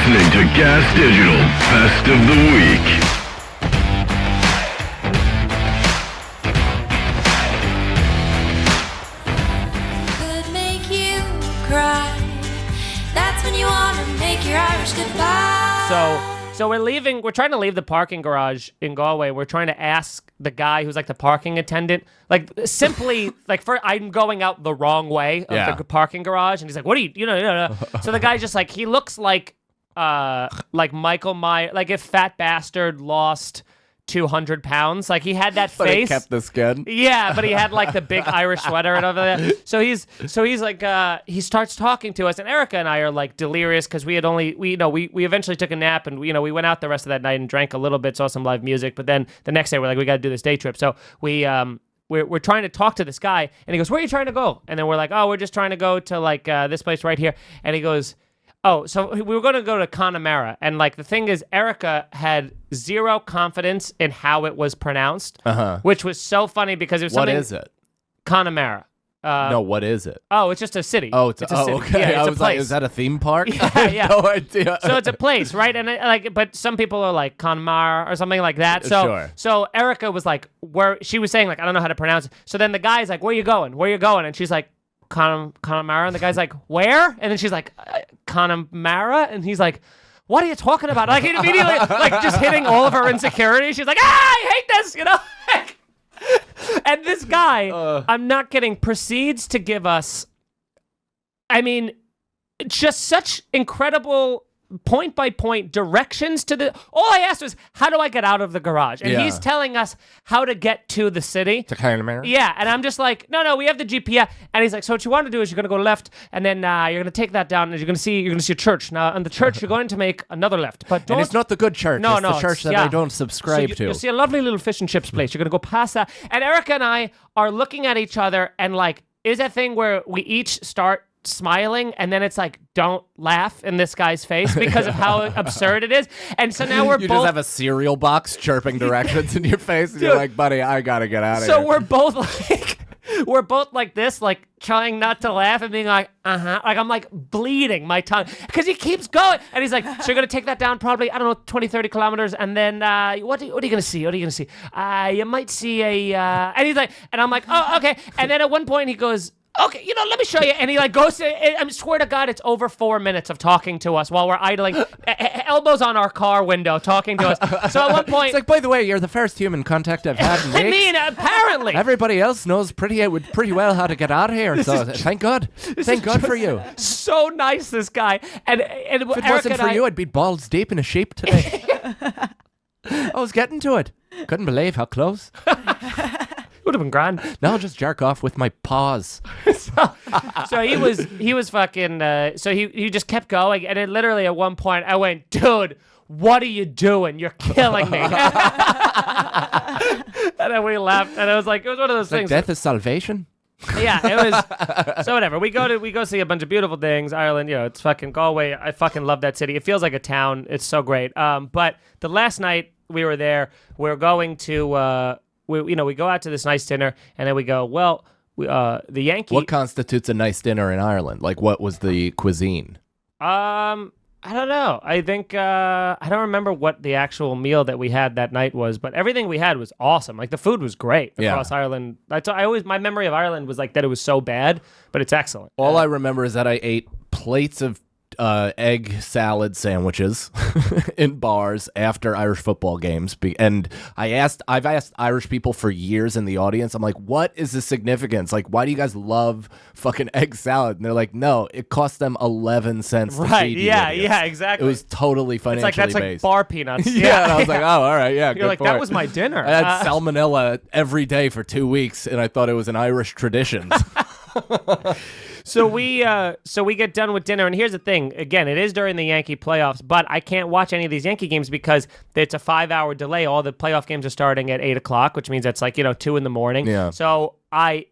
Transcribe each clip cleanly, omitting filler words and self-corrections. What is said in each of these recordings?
listening to Gas Digital Best of the Week. Could make you cry. That's when you want to make your Irish goodbye. So we're leaving. We're trying to leave the parking garage in Galway. We're trying to ask the guy who's like the parking attendant, like simply like I'm going out the wrong way of the parking garage, and he's like, "What are you?" So the guy's just like, he looks like Michael Myers, like if Fat Bastard lost 200 pounds. Like he had that But face. he kept the skin. Yeah, but he had like the big Irish sweater and over there. So he's like he starts talking to us, and Erica and I are like delirious because we eventually took a nap, and we went out the rest of that night and drank a little bit, saw some live music, but then the next day we're like, we got to do this day trip. So we're trying to talk to this guy, and he goes, "Where are you trying to go?" And then we're like, "Oh, we're just trying to go to like this place right here." And he goes, "Oh, so we were going to go to Connemara." And like the thing is, Erica had zero confidence in how it was pronounced, which was so funny because it was something. What is it? Connemara. No, what is it? Oh, it's just a city. Oh, it's a city. Okay. Yeah, it's I a was place. like, is that a theme park? Yeah, I yeah. had no idea. So it's a place, right? And but some people are like Connemara or something like that. So Sure. So Erica was like, she was saying like, I don't know how to pronounce it. So then the guy's like, "Where you going? Where you going?" And she's like, Connemara. And the guy's like, "Where?" And then she's like, Connemara. And he's like, "What are you talking about?" Like immediately, like just hitting all of her insecurities. She's like, I hate this, And this guy, I'm not kidding, proceeds to give us, I mean, just such incredible point-by-point directions to the... All I asked was, how do I get out of the garage? And he's telling us how to get to the city. To Connemara? Yeah, and I'm just like, no, we have the GPS. And he's like, so what you want to do is you're going to go left, and then you're going to take that down, and you're going to see a church. Now, in the church, you're going to make another left. But don't... And it's not the good church. No, it's the church that I don't So subscribe to. You'll see a lovely little fish and chips place. You're going to go past that. And Erica and I are looking at each other, and like, is a thing where we each start smiling, and then it's like, don't laugh in this guy's face because of how absurd it is. And so now You just have a cereal box chirping directions in your face, and you're like, buddy, I gotta get out of here. So we're both like this, like trying not to laugh and being like, like I'm like bleeding my tongue because he keeps going. And he's like, so you're going to take that down probably, I don't know, 20, 30 kilometers. And then what are you going to see? What are you going to see? You might see and he's like, and I'm like, oh, okay. And then at one point he goes, okay, let me show you. And he like goes to, I swear to God, it's over 4 minutes of talking to us while we're idling, elbows on our car window, talking to us. So at one point... It's like, by the way, you're the first human contact I've had in weeks. I mean, apparently. Everybody else knows pretty well how to get out of here, so thank God. Thank God for you. So nice, this guy. And If it wasn't for you, I'd be balls deep in a sheep today. I was getting to it. Couldn't believe how close. Would have been grand. Now I'll just jerk off with my paws. So he was fucking. So he just kept going, and it literally at one point I went, "Dude, what are you doing? You're killing me." And then we laughed, and it was one of those things. Like death is salvation. Yeah, it was. So whatever. We go see a bunch of beautiful things. Ireland, it's fucking Galway. I fucking love that city. It feels like a town. It's so great. But the last night we were there, we're going to. We go out to this nice dinner, and then we go, well, the Yankee... What constitutes a nice dinner in Ireland? Like, what was the cuisine? I don't know. I think, I don't remember what the actual meal that we had that night was, but everything we had was awesome. Like, the food was great across Ireland. My memory of Ireland was like that it was so bad, but it's excellent. All I remember is that I ate plates of egg salad sandwiches in bars after Irish football games, and I've asked Irish people for years in the audience. I'm like, what is the significance? Like, why do you guys love fucking egg salad? And they're like, no, it cost them 11 cents. To feed you idiots. Yeah, exactly. It was totally financially It's like that's based. like bar peanuts. Yeah, and I was like, oh, all right, yeah. You're like, that was my dinner. I had salmonella every day for 2 weeks, and I thought it was an Irish tradition. So we get done with dinner, and here's the thing. Again, it is during the Yankee playoffs, but I can't watch any of these Yankee games because it's a 5-hour delay. All the playoff games are starting at 8 o'clock, which means it's like 2 in the morning. Yeah. So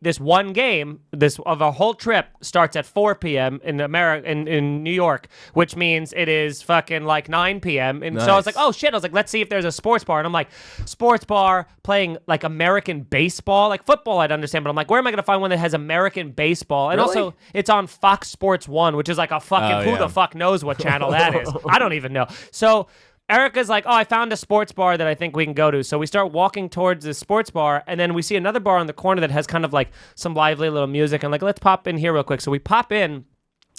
this one game, this of a whole trip starts at 4 p.m. in America, in New York, which means it is fucking like 9 p.m. And so I was like, oh shit. I was like, let's see if there's a sports bar. And I'm like, sports bar playing like American baseball, like football I'd understand, but I'm like, where am I gonna find one that has American baseball? And also it's on Fox Sports 1, which is like a fucking who the fuck knows what channel that is. I don't even know. So Erica's like, oh, I found a sports bar that I think we can go to. So we start walking towards this sports bar, and then we see another bar on the corner that has kind of like some lively little music. And like, let's pop in here real quick. So we pop in,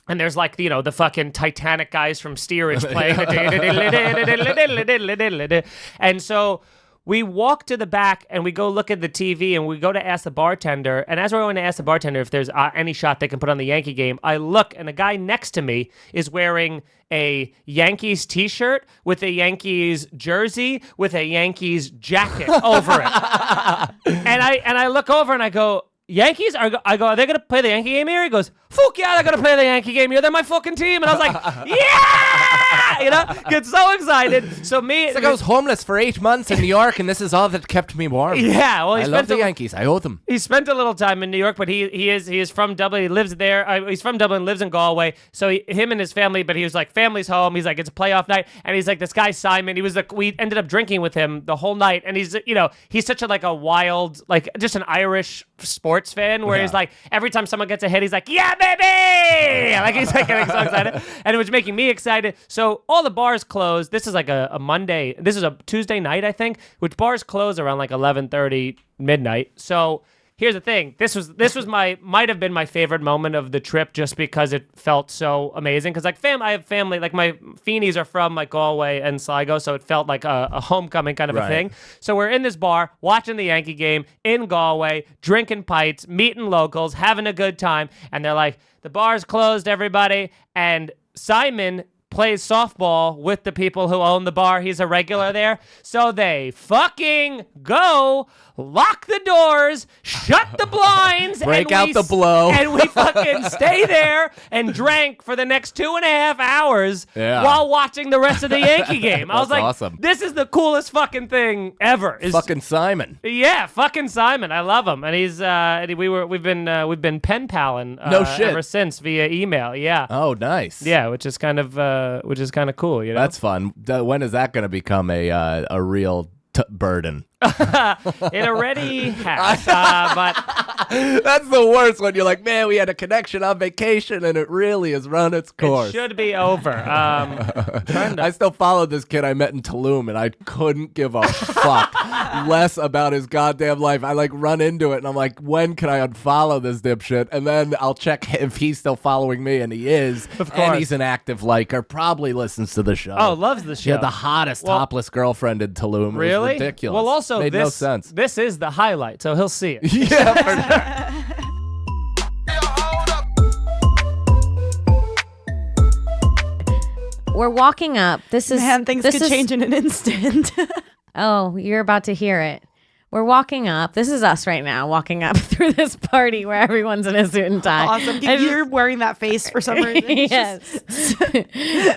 and there's like, you know, the fucking Titanic guys from Steerage playing. And so we walk to the back and we go look at the TV and we go to ask the bartender. And as we're going to ask the bartender if there's any shot they can put on the Yankee game, I look and the guy next to me is wearing a Yankees t-shirt with a Yankees jersey with a Yankees jacket over it. And I look over and I go, Yankees? I go, are they going to play the Yankee game here? He goes, fuck yeah, they're going to play the Yankee game here. They're my fucking team. And I was like, yeah! You know, get so excited. So it's like I was homeless for 8 months in New York, and this is all that kept me warm. Yeah, well, I love the Yankees. I owe them. He spent a little time in New York, but he is from Dublin. He lives there. He's from Dublin, lives in Galway. So him and his family, but he was like, family's home. He's like, it's a playoff night. And he's like, this guy, Simon, we ended up drinking with him the whole night. And he's, you know, he's such a wild, like just an Irish sports fan where he's like, every time someone gets a hit, he's like, yeah, baby! Like he's like getting so excited. And it was making me excited. So all the bars closed. This is like a Monday. This is a Tuesday night, I think, which bars close around like 11:30 midnight. So here's the thing. This might have been my favorite moment of the trip just because it felt so amazing. Because like I have family, like my Feenies are from like Galway and Sligo, so it felt like a homecoming kind of a thing. So we're in this bar watching the Yankee game in Galway, drinking pints, meeting locals, having a good time, and they're like, the bar's closed, everybody, and Simon plays softball with the people who own the bar. He's a regular there. So they fucking go, lock the doors, shut the blinds, break out the blow. And we fucking stay there and drank for the next 2.5 hours while watching the rest of the Yankee game. I was like, awesome. This is the coolest fucking thing ever. Fucking Simon. Yeah, fucking Simon. I love him. And he's we've been pen paling ever since via email. Yeah. Oh, nice. Yeah, which is kind of cool, you know. That's fun. When is that going to become a real burden? It already has, but that's the worst when you're like, man, we had a connection on vacation and it really has run its course. It should be over. I still follow this kid I met in Tulum, and I couldn't give a fuck less about his goddamn life. I like run into it and I'm like, when can I unfollow this dipshit? And then I'll check if he's still following me, and he is. Of course. And he's an active liker, probably listens to the show. Oh, loves the show. He had the hottest topless girlfriend in Tulum. Really? It was ridiculous. Well, also made no sense. This is the highlight, so he'll see it. Yeah, for sure. We're walking up. Things could change in an instant. Oh, you're about to hear it. We're walking up. This is us right now, walking up through this party where everyone's in a suit and tie. Awesome. You're wearing that face for some reason. Yes.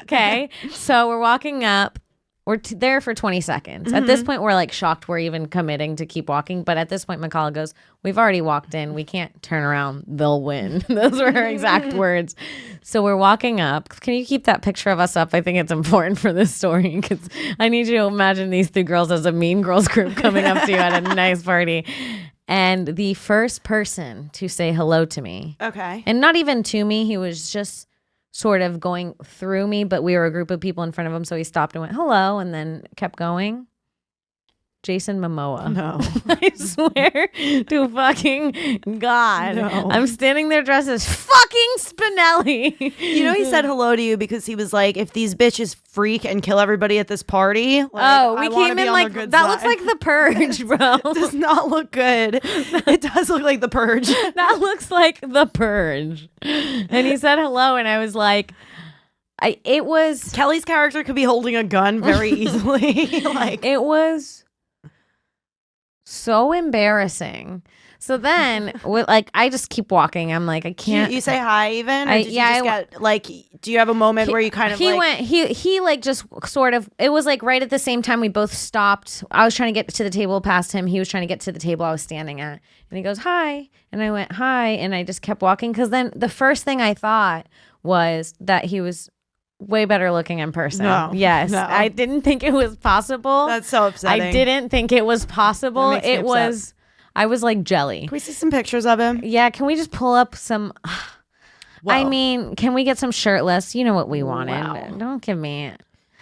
Okay. So we're walking up. We're there for 20 seconds. At this point, we're like shocked we're even committing to keep walking. But at this point, Makala goes, we've already walked in. We can't turn around. They'll win. Those were her exact words. So we're walking up. Can you keep that picture of us up? I think it's important for this story because I need you to imagine these three girls as a Mean Girls group coming up to you at a nice party. And the first person to say hello to me. Okay. And not even to me. He was just sort of going through me, but we were a group of people in front of him, so he stopped and went hello and then kept going. Jason Momoa. No. I swear to fucking God. No. I'm standing there dressed as fucking Spinelli. You know, he said hello to you because he was like, if these bitches freak and kill everybody at this party. Like, we came in like, that looks like The Purge, bro. It does not look good. It does look like The Purge. That looks like The Purge. And he said hello, and I was like, it was. Kelly's character could be holding a gun very easily. It was So embarrassing. So then, like, I just keep walking. I'm like, I can't. You say hi even? Or I- did yeah, you just get, like, do you have a moment where you kind of he like... went he like just sort of, it was like right at the same time we both stopped. I was trying to get to the table past him, he was trying to get to the table I was standing at, and he goes hi, and I went hi, and I just kept walking, because then the first thing I thought was that he was way better looking in person. No, Yes. no. I didn't think it was possible. That's so upsetting. I didn't think it was possible. That makes me It upset. was, I was like jelly. Can we see some pictures of him? Yeah, can we just pull up some? I Whoa. mean, can we get some shirtless? You know what we wanted. Wow. Don't give me.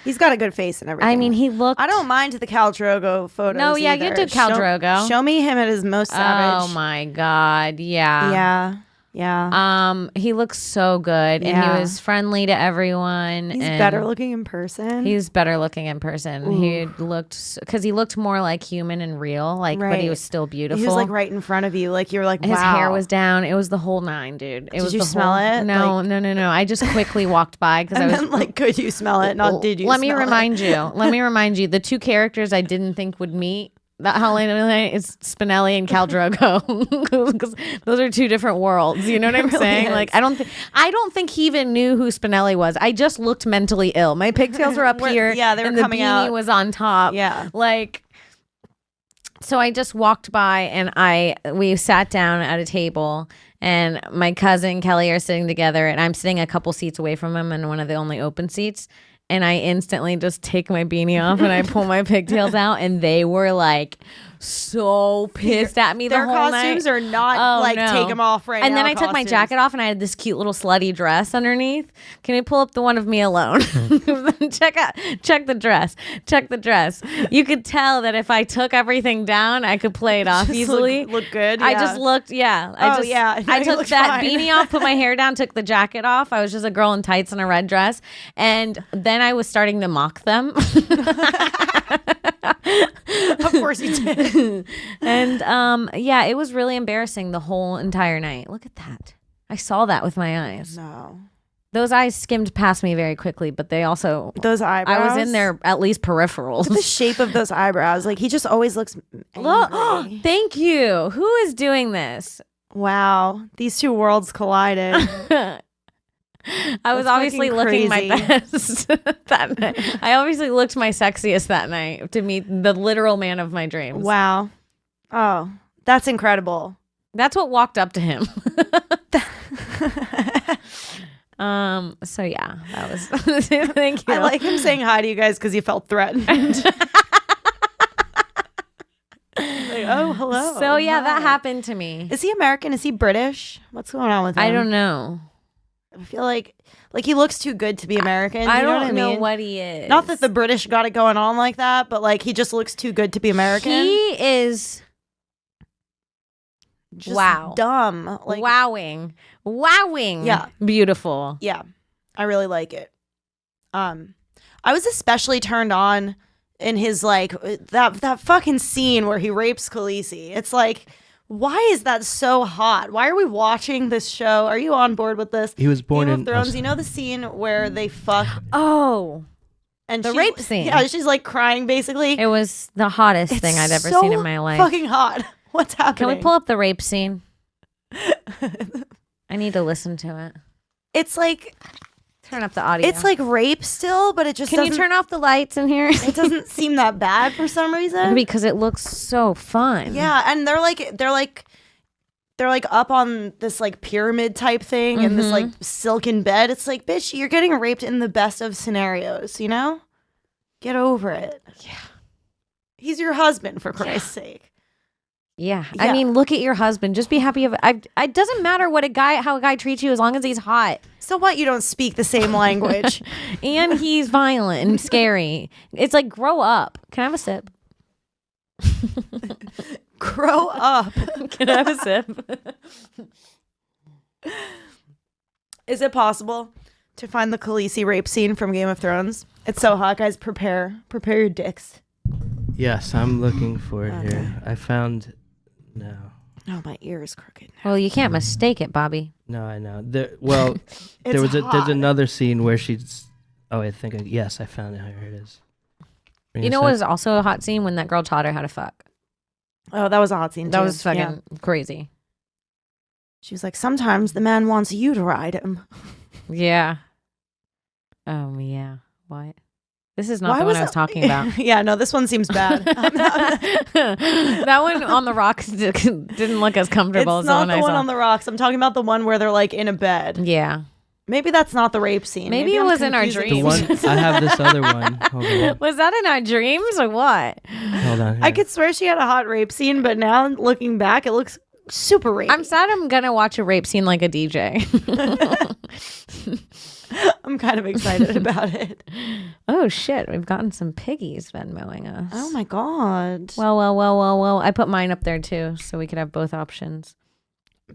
He's got a good face and everything. I mean, he looked. I don't mind the Khal Drogo photos. No, yeah, you either. did Khal Drogo. Show me him at his most savage. Oh my god, yeah. Yeah. Yeah. He looks so good, and Yeah. he was friendly to everyone. He's and better looking in person. He's better looking in person. He looked, because he looked more like human and real, like, but he Right. was still beautiful. He was like right in front of you. Like you were like, His wow. hair was down. It was the whole nine, dude. It Did was you the smell whole, it? No, Like- no. I just quickly walked by because I And was then, like, could you smell it? Not did you? Let me smell it? remind you. Let me remind you. The two characters I didn't think would meet that Halloween night is Spinelli and Khal Drogo, because those are two different worlds. You know what I'm really saying? is. Like, I don't think he even knew who Spinelli was. I just looked mentally ill. My pigtails were up here. Yeah, they were and coming the beanie out. was on top. Yeah. Like. So I just walked by, and we sat down at a table, and my cousin Kelly are sitting together, and I'm sitting a couple seats away from him in one of the only open seats. And I instantly just take my beanie off and I pull my pigtails out, and they were like so pissed at me the Their whole costumes night. are not Oh, like no. take them off right And now. then I took my costumes. jacket off, and I had this cute little slutty dress underneath. Can you pull up the one of me alone? check the dress. Check the dress. You could tell that if I took everything down, I could play it off Just easily. look good. I yeah. just looked, yeah. Oh, yeah. No, I you took looked that fine. beanie off, put my hair down, took the jacket off. I was just a girl in tights and a red dress. And then I was starting to mock them. Of course you did. And yeah, it was really embarrassing the whole entire night. Look at that. I saw that with my eyes. No. Those eyes skimmed past me very quickly, but they also, Those eyebrows. I was in their at least peripherals. The shape of those eyebrows. Like he just always looks Look, angry. thank you. Who is doing this? Wow. These two worlds collided. I was That's obviously fucking looking my crazy. best that night. I obviously looked my sexiest that night to meet the literal man of my dreams. Wow. Oh, that's incredible. That's what walked up to him. So yeah, that was thank you. I like him saying hi to you guys because he felt threatened. Like, oh, hello. So yeah, that Hi. happened to me. Is he American? Is he British? What's going on with him? I don't know. I feel like he looks too good to be American. I you know don't what I know mean? what he is. Not that the British got it going on like that, but like he just looks too good to be American. He is Just wow. dumb. Like wowing. Yeah. Beautiful. Yeah, I really like it. I was especially turned on in his like that fucking scene where he rapes Khaleesi. It's like, why is that so hot? Why are we watching this show? Are you on board with this? He was born Game of in Thrones. You know the scene where they fuck Oh, and the she's- rape scene. Yeah, she's like crying basically. it was the hottest thing I'd ever so seen in my life. Fucking hot. What's happening? Can we pull up the rape scene? I need to listen to it. It's like Turn up the audio. it's like rape still, but it just Can you doesn't, turn off the lights in here? it doesn't seem that bad for some reason. Because it looks so fun. Yeah, and they're like up on this like pyramid type thing and this like silken bed. It's like, bitch, you're getting raped in the best of scenarios, you know? Get over it. Yeah. He's your husband, for Christ's sake. Yeah. Yeah. I mean, look at your husband. Just be happy. It doesn't matter how a guy treats you as long as he's hot So what? You don't speak the same language. and he's violent and scary. It's like, grow up. Can I have a sip? Grow up. Can I have a sip? Is it possible to find the Khaleesi rape scene from Game of Thrones? It's so hot, guys. Prepare your dicks. Yes, I'm looking for it here. I found. No. Oh, my ear is crooked now. Well, you can't mistake it, Bobby. No, I know. Well, It's there's hot. another scene where she's. Oh, yes, I found it. Here it is. Bring You a know sec. what is also a hot scene? When that girl taught her how to fuck. Oh, that was a hot scene. That too. was fucking Yeah. crazy. She was like, sometimes the man wants you to ride him. Yeah. Yeah. What? This is not Why the one was I was it- talking about. Yeah, no, this one seems bad. That one on the rocks didn't look as comfortable It's as the not one the I one saw. on the rocks. I'm talking about the one where they're like in a bed. Yeah. Maybe that's not the rape scene. Maybe it I'm was in our confusing The dreams. one I have this other one. Hold on. Was that in our dreams or what? Hold on. I here. could swear she had a hot rape scene, but now looking back, it looks super rapey. I'm sad I'm gonna watch a rape scene like a DJ. I'm kind of excited about it. Oh shit, we've gotten some piggies Venmoing us. Oh my god. Well. I put mine up there too, so we could have both options.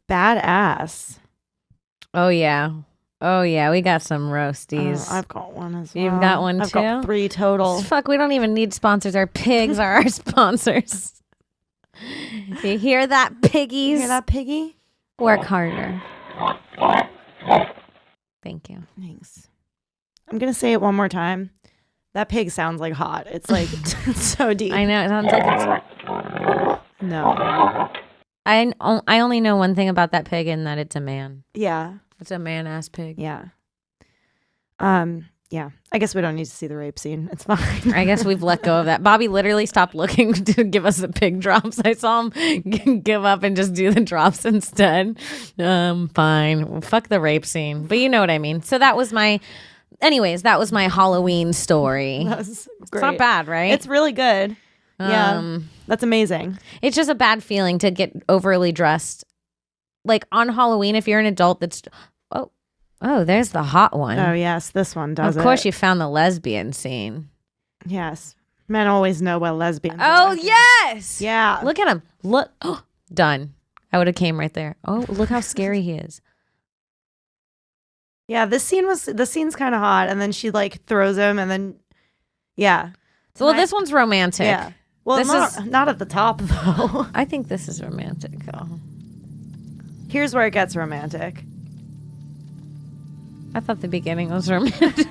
Badass. Oh yeah. We got some roasties. Oh, I've got one as well. You've got one I've got too? 3 total. Fuck, we don't even need sponsors. Our pigs are our sponsors. You hear that, piggies? You hear that, piggy? Work harder. Thank you. Thanks. I'm gonna say it one more time. That pig sounds like hot. It's like it's so deep. I know. It sounds like it's... No. I only know one thing about that pig, and that it's a man. Yeah. It's a man-ass pig. Yeah. Yeah. I guess we don't need to see the rape scene. It's fine. I guess we've let go of that. Bobby literally stopped looking to give us the pig drops. I saw him give up and just do the drops instead. Fine. Fuck the rape scene. But you know what I mean. So that was my... Anyways, that was my Halloween story. That was great. It's not bad, right? It's really good. Yeah. That's amazing. It's just a bad feeling to get overly dressed. Like on Halloween, if you're an adult that's... Oh, there's the hot one. Oh, yes. This one does Of course it. you found the lesbian scene. Yes. Men always know what lesbians Oh, are. yes! Yeah. Look at him. Look. Done. I would have came right there. Oh, look how scary he is. Yeah, the scene's kind of hot, and then she like throws him, and then yeah. So, well, this one's romantic. Yeah. Well, This not at the top though. I think this is romantic. Oh. Here's where it gets romantic. I thought the beginning was romantic.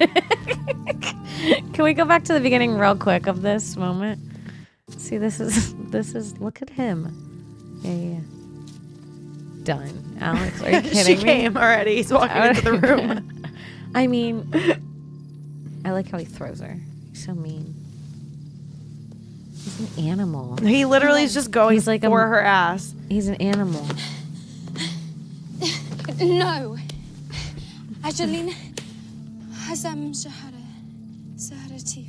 Can we go back to the beginning real quick of this moment? See, this is look at him. Yeah. Done. Alex, are you kidding She me? came already. He's walking into the room. I mean, I like how he throws her. He's so mean. He's an animal. He literally is just going He's like for her ass. He's an animal. No. Ajalina Hazam Shahada Tif.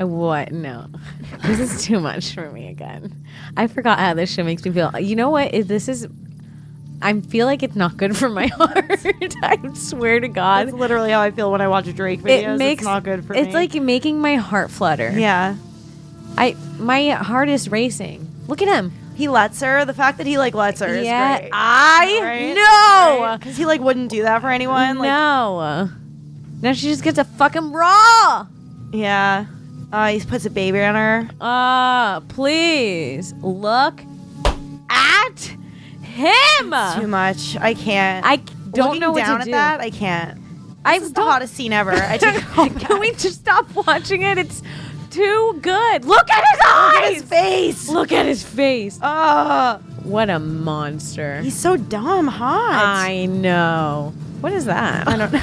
What? No. This is too much for me again. I forgot how this shit makes me feel. You know what? I feel like it's not good for my heart. I swear to God. That's literally how I feel when I watch Drake videos. It's not good for me. It's like making my heart flutter. yeah. My heart is racing. Look at him. He lets her. The fact that he like lets her is great. I know. Because he like wouldn't do that for anyone. Like, No. Now she just gets a fucking raw. yeah. He puts a baby on her. Please look at him. Too much. I can't. I don't Looking know what down to at do. that. I can't. I This is the hottest scene ever. I take it all Can we back. just stop watching it? It's too good. Look at his eyes. Look at his face. Look at his face. Oh, What a monster. he's so dumb hot. I know. What is that? I don't know.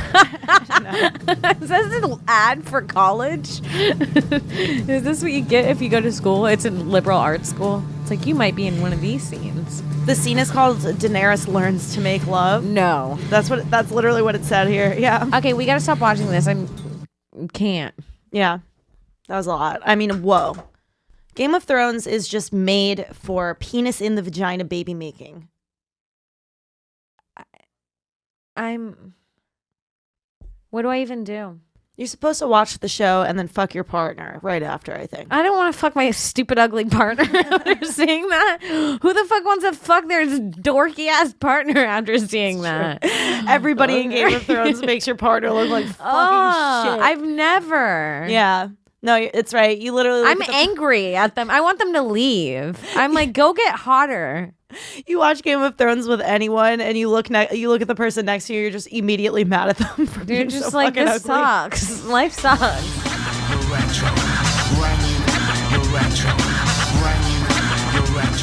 Is this an ad for college? Is this what you get if you go to school? It's in liberal arts school. It's like you might be in one of these scenes. The scene is called Daenerys Learns to Make Love. No. That's literally what it said here. Yeah. Okay, we gotta stop watching this. Can't. Yeah. That was a lot. I mean, whoa. Game of Thrones is just made for penis in the vagina baby making. What do I even do? You're supposed to watch the show and then fuck your partner right after, I think. I don't want to fuck my stupid ugly partner after seeing that. Who the fuck wants to fuck their dorky ass partner after seeing that? Everybody in Game of Thrones makes your partner look like fucking shit. I've never. Yeah. No, it's right. You literally look I'm at the- angry at them. I want them to leave. I'm like, go get hotter. You watch Game of Thrones with anyone and you look at the person next to you, you're just immediately mad at them for You're being just so like, fucking this ugly. sucks. Life sucks.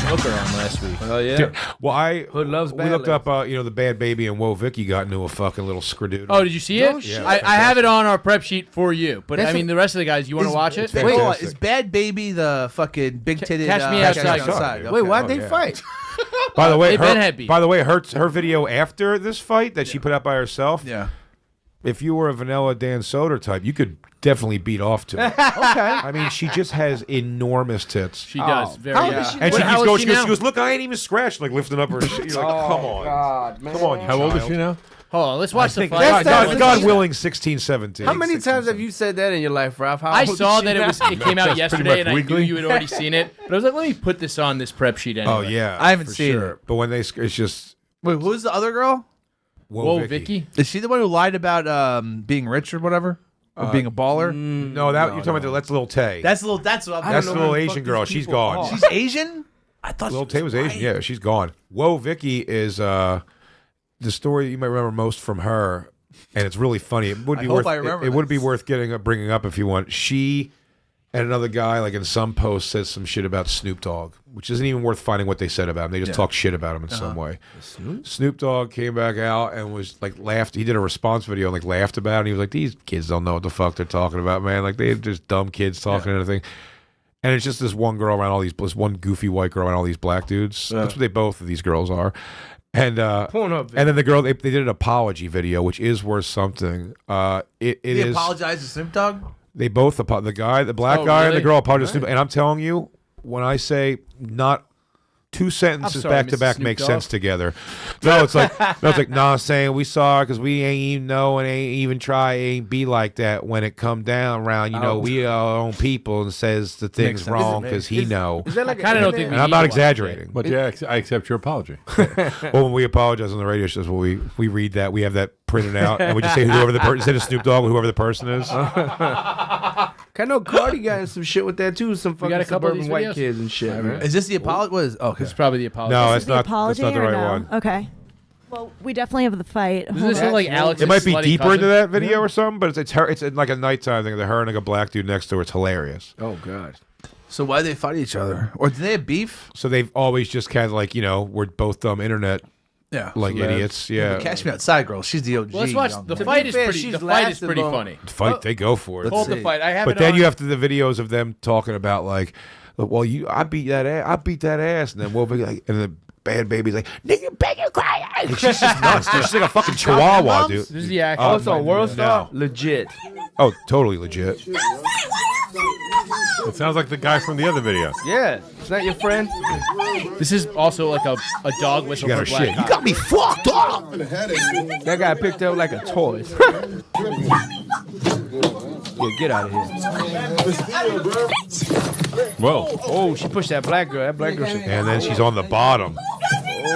Smoker on last week. Oh yeah. Well, Hood loves we bad looked up, the Bad Baby and Whoa Vicky got into a fucking little skradoodle. Oh, did you see it? No shit. I have it on our prep sheet for you. But That's I mean, the rest of the guys, you want to watch it? Wait, Wait, fantastic. is Bad Baby the fucking big titted? Catch Me Outside. Wait, why'd Oh, they yeah. fight? By the way, They've been heavy. her video after this fight that she put out by herself. Yeah. If you were a vanilla Dan Soder type, you could definitely beat off to it. Okay. I mean, she just has enormous tits. She does. Very. How old is she? And she How keeps old going. is She goes, look, I ain't even scratched. Like lifting up her. You're like, come on, God, man. come on. You How old is child. she now? Hold on, let's watch the fight. God, That's- God willing, 16, 17. How many times have you said that in your life, Ralph? How I old is saw she that now? it came out That's pretty yesterday, much and I knew weekly. you had already seen it. But I was like, let me put this on this prep sheet anyway. Oh yeah, I haven't for seen sure. it. But when it's just Wait, who's the other girl? Whoa, Vicky. Is she the one who lied about being rich or whatever? Or being a baller? no, that you're talking about. That's Lil Tay. That's what I'm That's the little Asian girl. She's gone. She's Asian? I thought Lil she Tay was Asian. Yeah, she's gone. Whoa, Vicky is the story you might remember most from her, and it's really funny. It would be I hope worth. I remember It would be this. worth bringing up if you want. She and another guy, like in some post, says some shit about Snoop Dogg, which isn't even worth finding what they said about him. They just talk shit about him in some way. Snoop Dogg came back out and was like laughed. He did a response video and like laughed about it. And he was like, "These kids don't know what the fuck they're talking about, man. Like they're just dumb kids talking and everything." And it's just this one girl around all these, this one goofy white girl around all these black dudes. That's what they both of these girls are. And Pornhub and then the girl they did an apology video, which is worth something. It He is. apologized to Snoop Dogg? They both the black guy and the really? girl apologized. to Snoop. And I'm telling you, when I say not two sentences sorry, back to Mrs. back Snoop make Dogg. sense together. No, it's like nah, saying we saw her because we ain't even know and ain't even try, ain't be like that when it come down around. You know, we are our own people and says the thing's sense. wrong because he know. Is that like Kind of don't think. And I'm not exaggerating. But yeah, I accept your apology. Well, when we apologize on the radio shows, well, we read that, we have that printed out, and we just say whoever the person, instead of Snoop Dogg, whoever the person is. I know Cardi got in some shit with that too. Some fucking got a couple of suburban these white videos? kids and shit. Man. Is this the apology? What is? Okay. It's probably the apology. No, Is it's it the not. apology That's not the or right no? one. Okay. Well, we definitely have the fight. Does Hold this on. look like Alex? It might be deeper into that video or something, but it's her. It's like a nighttime thing. Her and like a black dude next to her. It's hilarious. Oh god. So why they fight each other? Or do they have beef? So they've always just kind of like we're both dumb internet Yeah. like idiots. Yeah. But Catch Me Outside, girl. She's the OG. Well, let's watch. young The girl. fight is fair, pretty. she's The fight is lasted pretty long. funny. Fight. They go for it. Hold the fight. I have But it then on. you have the videos of them talking about like, well, I beat that ass, and then Will be like, and the Bad Baby's like, nigga, beg you cry. She's just nuts. Dude. She's like a fucking chihuahua, dude. This is the action. Oh, it's on World Star. No. Legit. Oh, totally legit. It sounds like the guy from the other video. Yeah, it's not your friend. This is also like a dog whistle She got for her black shit. cop. You got me fucked up. That guy picked up like a toy. Yeah, get out of here. Whoa. Oh, she pushed that black girl. That black girl. Should... And then she's on the bottom.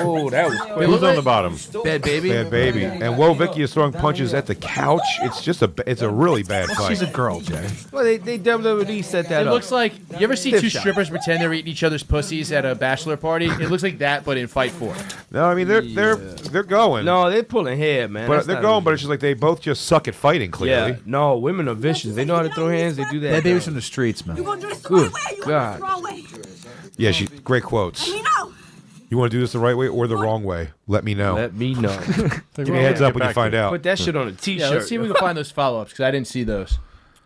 Oh, that was quick. Who's on the bottom? Bad Baby. Bad Baby. And Whoa Vicky is throwing punches at the couch. It's just it's a really bad fight. She's a girl, Jay. Well, they WWE set that It up. looks like you ever see Stiff two shot. strippers pretend they're eating each other's pussies at a bachelor party? It looks like that, but in Fight 4. No, I mean they're going. No, they're pulling hair, man. but That's they're not going. legit. But it's just like they both just suck at fighting. Clearly. Yeah, no, women are vicious. They know how to throw hands. They do that. Bad Baby's from the streets, man. Good God. Yeah, she great quotes. You want to do this the right way or the wrong way? Let me know. Let me know. Give me a heads up when you find out. Put that shit on a t-shirt. Yeah, let's see if we can find those follow-ups because I didn't see those.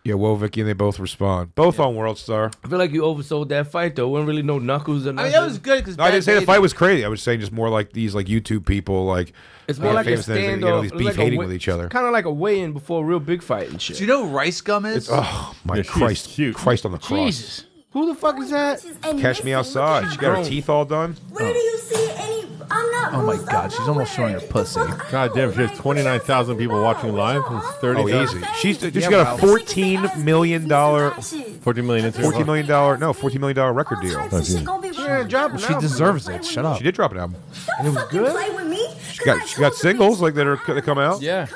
Yeah, Whoa Vicky and they both respond. Both on World Star. I feel like you oversold that fight though. Wasn't really no knuckles or I nothing. mean, that was good because No, I didn't say the fight was crazy. I was saying just more like these like YouTube people like It's more like a famous things, standoff. these It was beef like a hating weigh- with each other. Kind of like a weigh-in before a real big fight and shit. Do you know who Rice Gum is? Oh my Yeah, she's Christ! cute. Christ on the cross! Jesus. Who the fuck is that? Catch me outside. She got her grown. teeth all done. Where do you see any? I'm not. Oh my God, she's almost showing her pussy. God damn, she has 29,000 people watching live. It's 30. Oh, easy. She's got a $14 million $14 million. $14 million record deal. She deserves it. Shut up. She did drop an album. And it was good. Play with me. She got singles like that come out. Yeah.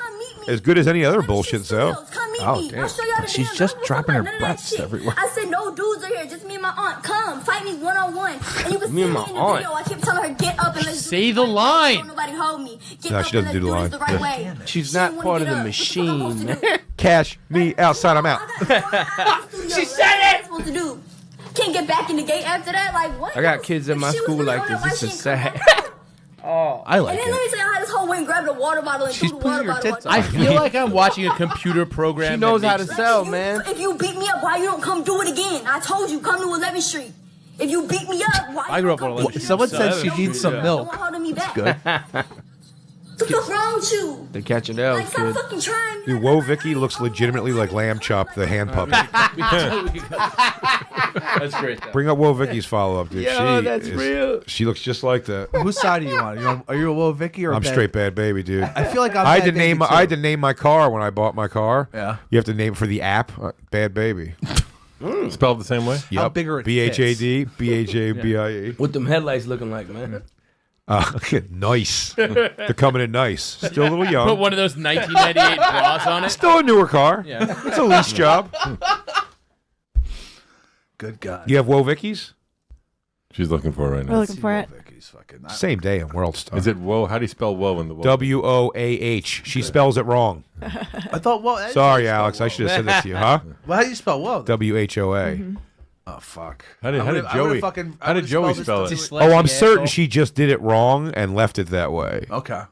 As good as any other bullshit sell. Oh, damn. She's just dropping her breasts everywhere. I said no dudes are here, just me and my aunt. Come fight me one-on-one. And you can see Me me and in my the aunt. video. I kept telling her get up and let's Say the line. Don't nobody hold me. Get No, up she and doesn't do let's the this line. the right way. She's She not didn't part wanna of the get up. What the fuck I'm supposed to machine. do? Cash me outside. I'm out. She said it. Supposed to do. can't get back in the game after that. Like what? I got kids in my If she was school really like on this. that, why This she is ain't come sad. back? Oh, I like And then let me it. tell you how this whole went and grabbed a water bottle and She's threw the water putting her bottle. tits I on. feel like I'm watching a computer program. She knows that how to makes- sell, man. If you beat me up, why you don't come do it again? I told you, come to 11th Street. If you beat me up, why I you grew don't up on come 11th Street. Someone so said that she was needs true, some yeah. milk. Don't holding me back. Good. What the fuck wrong with you? They're catching L's, Like, stop kid. fucking trying me. Dude, Whoa Vicky looks legitimately like Lamb Chop, the hand puppet. That's great. Though. Bring up Whoa Vicky's follow up, dude. Yo, that's real. She looks just like that. Whose side are you on? Are you a Whoa Vicky or a I'm Bad- straight bad baby, dude. I feel like I'm I had Bad to name. Baby, too. I had to name my car when I bought my car. Yeah. You have to name it for the app. Bad baby. Spelled the same way? How Yep. big are it BHAD BAJBIE. What them headlights looking like, man? Nice. They're coming in nice. Still a little young. Put one of those 1998 bras on it. Still a newer car. Yeah. It's a lease job. Good God. You have Whoa Vicky's? She's looking for it right now. We're looking for it. Vicky's fucking. Same day in World Star. Is it Woe? How do you spell Woe in the Woe? WOAH. She spells it wrong. I thought. Well, Sorry, Alex. I should have said that to you, huh? Well, how do you spell whoa? WHOA. Oh fuck. How did I would've Joey? fucking- I How did would've Joey spelled spell this it? Oh, I'm certain she just did it wrong and left it that way. Okay.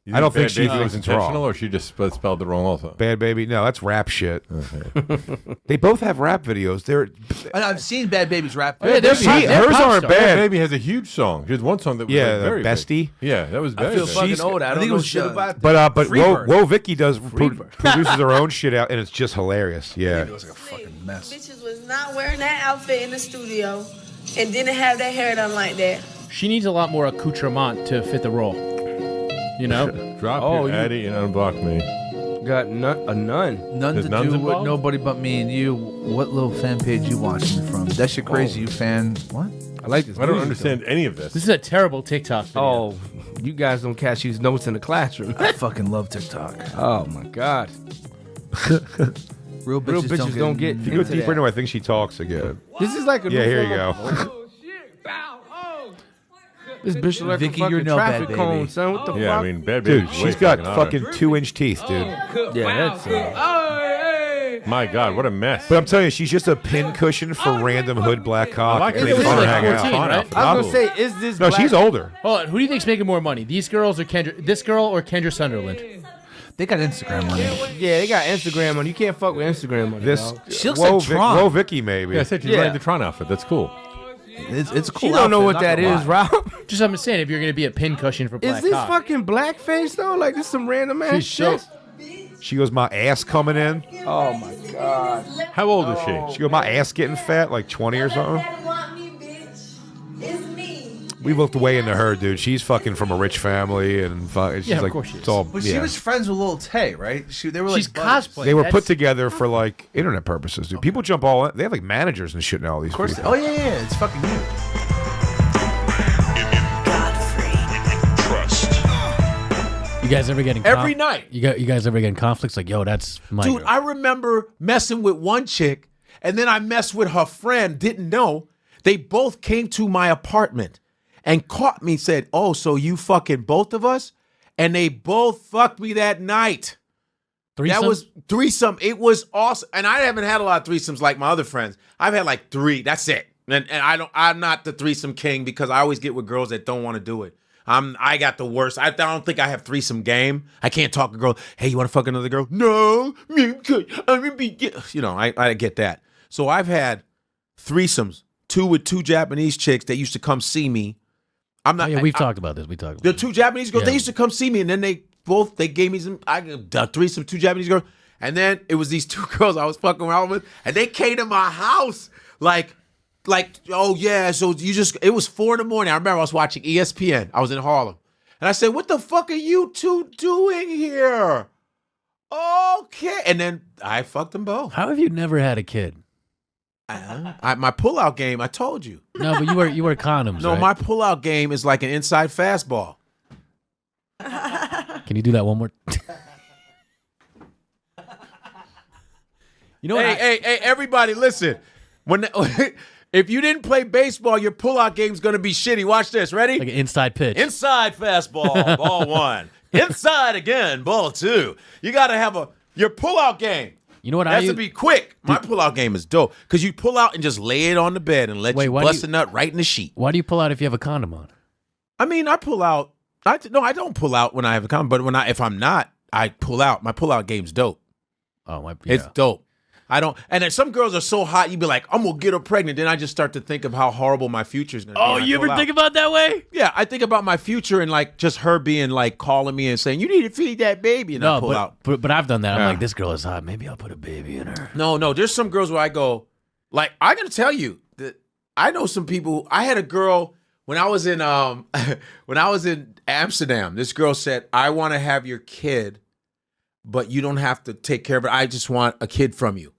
You I don't think Bad she Baby thinks was it's intentional, wrong. or she just spelled it wrong also. Bad baby. No, that's rap shit. They both have rap videos. They're I've seen Bad Baby's rap. Yeah, they're She- pop- they're hers pop aren't stars. bad. Bad Baby has a huge song. She has one song that was Yeah, like very Bestie. big. Yeah, that was I very feel big. fucking old. I I don't think it know was shit the- about but Freebird. Whoa Vicky does produces her own shit out, and it's just hilarious. Yeah. It was like a fucking mess. Bitches was not wearing that outfit in the studio and didn't have their hair done like that. She needs a lot more accoutrement to fit the role. You know? Drop Oh, your you- Addy and unblock me. Got a nun. None There's to nuns do with involved? nobody but me and you. What little fan page you watching me from? That shit crazy. You fan? What? I like this. I don't music, understand any of this. This is a terrible TikTok video. though. Oh, you guys don't catch these notes in the classroom. I fucking love TikTok. Oh my god. Real Real bitches don't get. If you go into deeper that. into it, I think she talks again. This is like a Yeah, new here you form of- go. This bitch look like Vicky, a fucking you're no bad traffic baby. cone, son. What the Yeah, fuck? I mean, Bad Baby. Dude, she's got fucking 2-inch teeth, dude. Yeah, that's. My God, what a mess. But I'm telling you, she's just a pin cushion for random hood black cock. like and it. they It let was her like hang out. 14, right? I was gonna say, is this? No, black- she's older. Hold on, who do you think's making more money? These girls or this girl or Kendra Sunderland? They got Instagram money. Yeah, they got Instagram on. You can't fuck with Instagram on. This dog. She looks Whoa, like Tron. Whoa Vicky, maybe. Yeah, I said she's Yeah. wearing the Tron outfit. That's cool. It's a cool. She don't know outfit, what not that gonna is, lie. Rob. Just I'm saying, if you're gonna be a pin cushion for black Is this cock. fucking blackface though? Like this some random ass shit? She goes, my ass coming in. Oh my god. How old is she? She goes, my ass getting fat, like 20 or something. Want me, bitch. It's me. We looked way into her, dude. She's fucking from a rich family, and she's Yeah, of like, course she it's is. all. But yeah. she was friends with Lil Tay, right? They were like She's buddies. cosplaying. They were That's- put together for like internet purposes, dude. People jump all in. They have like managers and shit now. All these Of course. people. Oh yeah, it's fucking huge. You guys ever getting Every night. You guys ever getting conflicts? Like, yo, that's my Dude, girl. I remember messing with one chick, and then I messed with her friend, didn't know. They both came to my apartment and caught me, said, oh, so you fucking both of us? And they both fucked me that night. Threesome? That was threesome. It was awesome. And I haven't had a lot of threesomes like my other friends. I've had like 3. That's it. And I'm not the threesome king because I always get with girls that don't want to do it. I got the worst. I don't think I have threesome game. I can't talk to a girl. Hey, you want to fuck another girl? No. You know, I get that. So I've had threesomes, 2 with 2 Japanese chicks that used to come see me. I'm not. Oh, yeah, we've talked about this. We talked about The 2 Japanese girls, Yeah. they used to come see me, and then they gave me some. I got threesome, 2 Japanese girls, and then it was these 2 girls I was fucking around with, and they came to my house like, oh yeah, so it was 4 in the morning. I remember I was watching ESPN. I was in Harlem. And I said, what the fuck are you 2 doing here? Okay. And then I fucked them both. How have you never had a kid? My pullout game, I told you. No, but you wear condoms. No, right? my pullout game is like an inside fastball. Can you do that one more? You know, hey, everybody, listen. If you didn't play baseball, your pullout game's gonna be shitty. Watch this. Ready? Like an inside pitch. Inside fastball, ball 1. Inside again, ball 2. You gotta have your pullout game. You know what It I has to use? be quick. My pull-out game is dope because you pull out and just lay it on the bed and let Wait, you why do bust you- a nut right in the sheet. Why do you pull out if you have a condom on? I mean, I pull out. No, I don't pull out when I have a condom, but if I'm not, I pull out. My pull-out game's dope. Oh, It's dope. I don't. And then some girls are so hot, you be like, I'm gonna get her pregnant. Then I just start to think of how horrible my future is gonna be. Oh, when I you pull ever out. think about that way? Yeah, I think about my future and like just her being like calling me and saying, "You need to feed that baby," and I No, pull out. but I've done that. Yeah. I'm like, this girl is hot. Maybe I'll put a baby in her. No, there's some girls where I go, like, I gotta tell you that I know some people. I had a girl when I was in when I was in Amsterdam. This girl said, "I want to have your kid, but you don't have to take care of it. I just want a kid from you."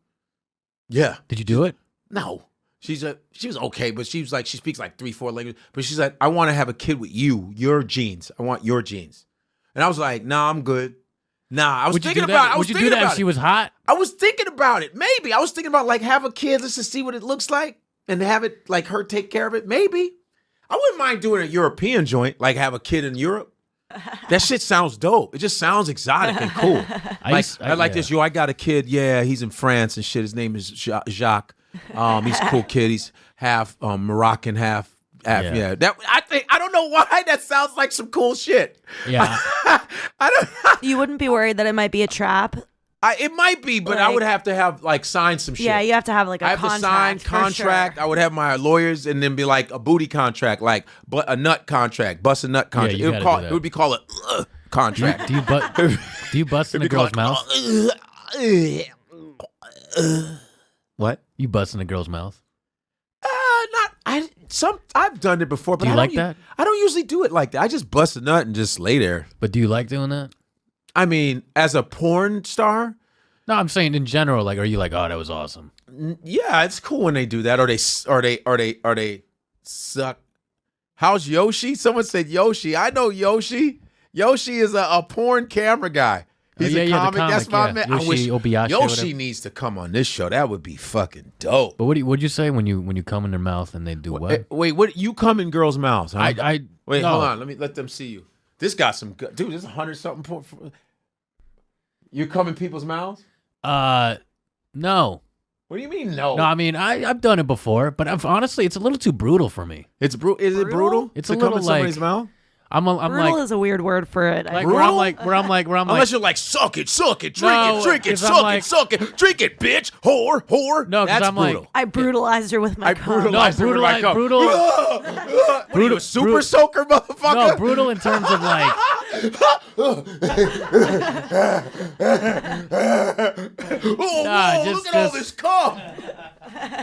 Yeah. Did you do it? No. She was okay, but she was like, she speaks like 3-4 languages. But she's like, I want to have a kid with you, your genes. I want your genes. And I was like, nah, I'm good. Nah, I was Would you thinking do that? about it. Would you do that if she was hot? I was thinking about it. Maybe. I was thinking about like have a kid just to see what it looks like and have it like her take care of it. Maybe. I wouldn't mind doing a European joint, like have a kid in Europe. That shit sounds dope. It just sounds exotic and cool. I like this. Yo, I got a kid. Yeah, he's in France and shit. His name is Jacques. He's a cool kid. He's half Moroccan, half yeah. That I don't know why that sounds like some cool shit. Yeah. You wouldn't be worried that it might be a trap? It might be, but I would have to have like sign some shit. Yeah, you have to have like a I have contract. to sign for contract. sure. I would have my lawyers and then be like a booty contract, like a nut contract, bust a nut contract. you gotta do that. It would be called a contract. Do you bust in a girl's mouth? What? You bust in a girl's mouth? I've done it before, but Do you I like don't, that? I don't usually do it like that. I just bust a nut and just lay there. But do you like doing that? I mean, as a porn star, No, I'm saying in general. Like, are you like, oh, that was awesome? yeah, it's cool when they do that, or they suck. How's Yoshi? Someone said Yoshi. I know Yoshi. Yoshi is a porn camera guy. He's yeah, a the comic. That's comic, my yeah. man. I wish Yoshi Obayashi or Yoshi whatever. needs to come on this show. That would be fucking dope. But what'd you say when you come in their mouth and they do what? Wait, what? You come in girls' mouths? Huh? Wait, no. hold on. Let them see you. This got some good. Dude, this is 100-something porn. You come in people's mouths? No. What do you mean no? No, I mean I've done it before, but honestly, it's a little too brutal for me. It's Is it brutal? It's to a come little in somebody's like mouth? I'm Brutal like is a weird word for it. like where I'm like Unless you're like suck it, drink No, it, drink it, 'cause I'm suck like- it, suck it, drink it, bitch, whore. No, 'cause that's I'm like- brutal. I brutalized her with my cum. brutalized her with my cum. brutal. What are you, a super soaker, motherfucker? No, brutal in terms of like Oh, whoa, look at all this cum.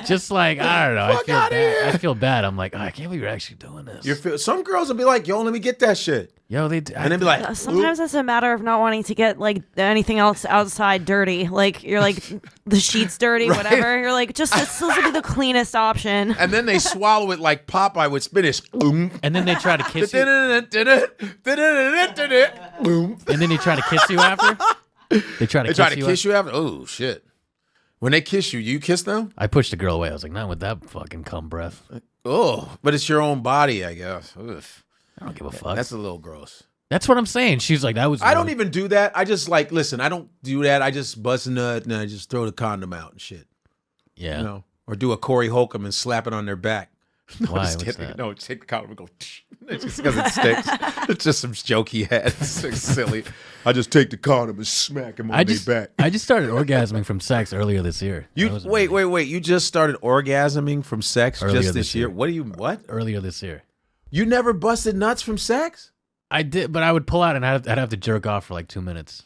just like I don't know. Fuck outta here. I feel bad. I'm like, oh, I can't believe you're actually doing this. Some girls will be like, yo, let me get that shit. Yo, they And then be like, Sometimes it's a matter of not wanting to get like anything else outside dirty. Like you're like the sheets dirty, Right. whatever. You're like just this will be the cleanest option. and then they swallow it like Popeye with spinach. and then they try to kiss you. Boom. And then they try to kiss you after. They try to kiss you after. Oh shit! When they kiss you, you kiss them. I pushed the girl away. I was like, not with that fucking cum breath. Oh, but it's your own body, I guess. Ugh. I don't give a fuck. That's a little gross. That's what I'm saying. She's like, that was. I don't even do that. I just like listen. I don't do that. I just bust a nut and I just throw the condom out and shit. Yeah. You know, or do a Corey Holcomb and slap it on their back. No, Why? just What's kidding. that? No, take the condom and go. It's just because it sticks. It's just some joke he had. It's so silly. I just take the condom and smack him on their back. I just started orgasming from sex earlier this year. Wait. You just started orgasming from sex Earlier just this this year? year. What? Earlier this year. You never busted nuts from sex? I did, but I would pull out and I'd have to jerk off for like 2 minutes.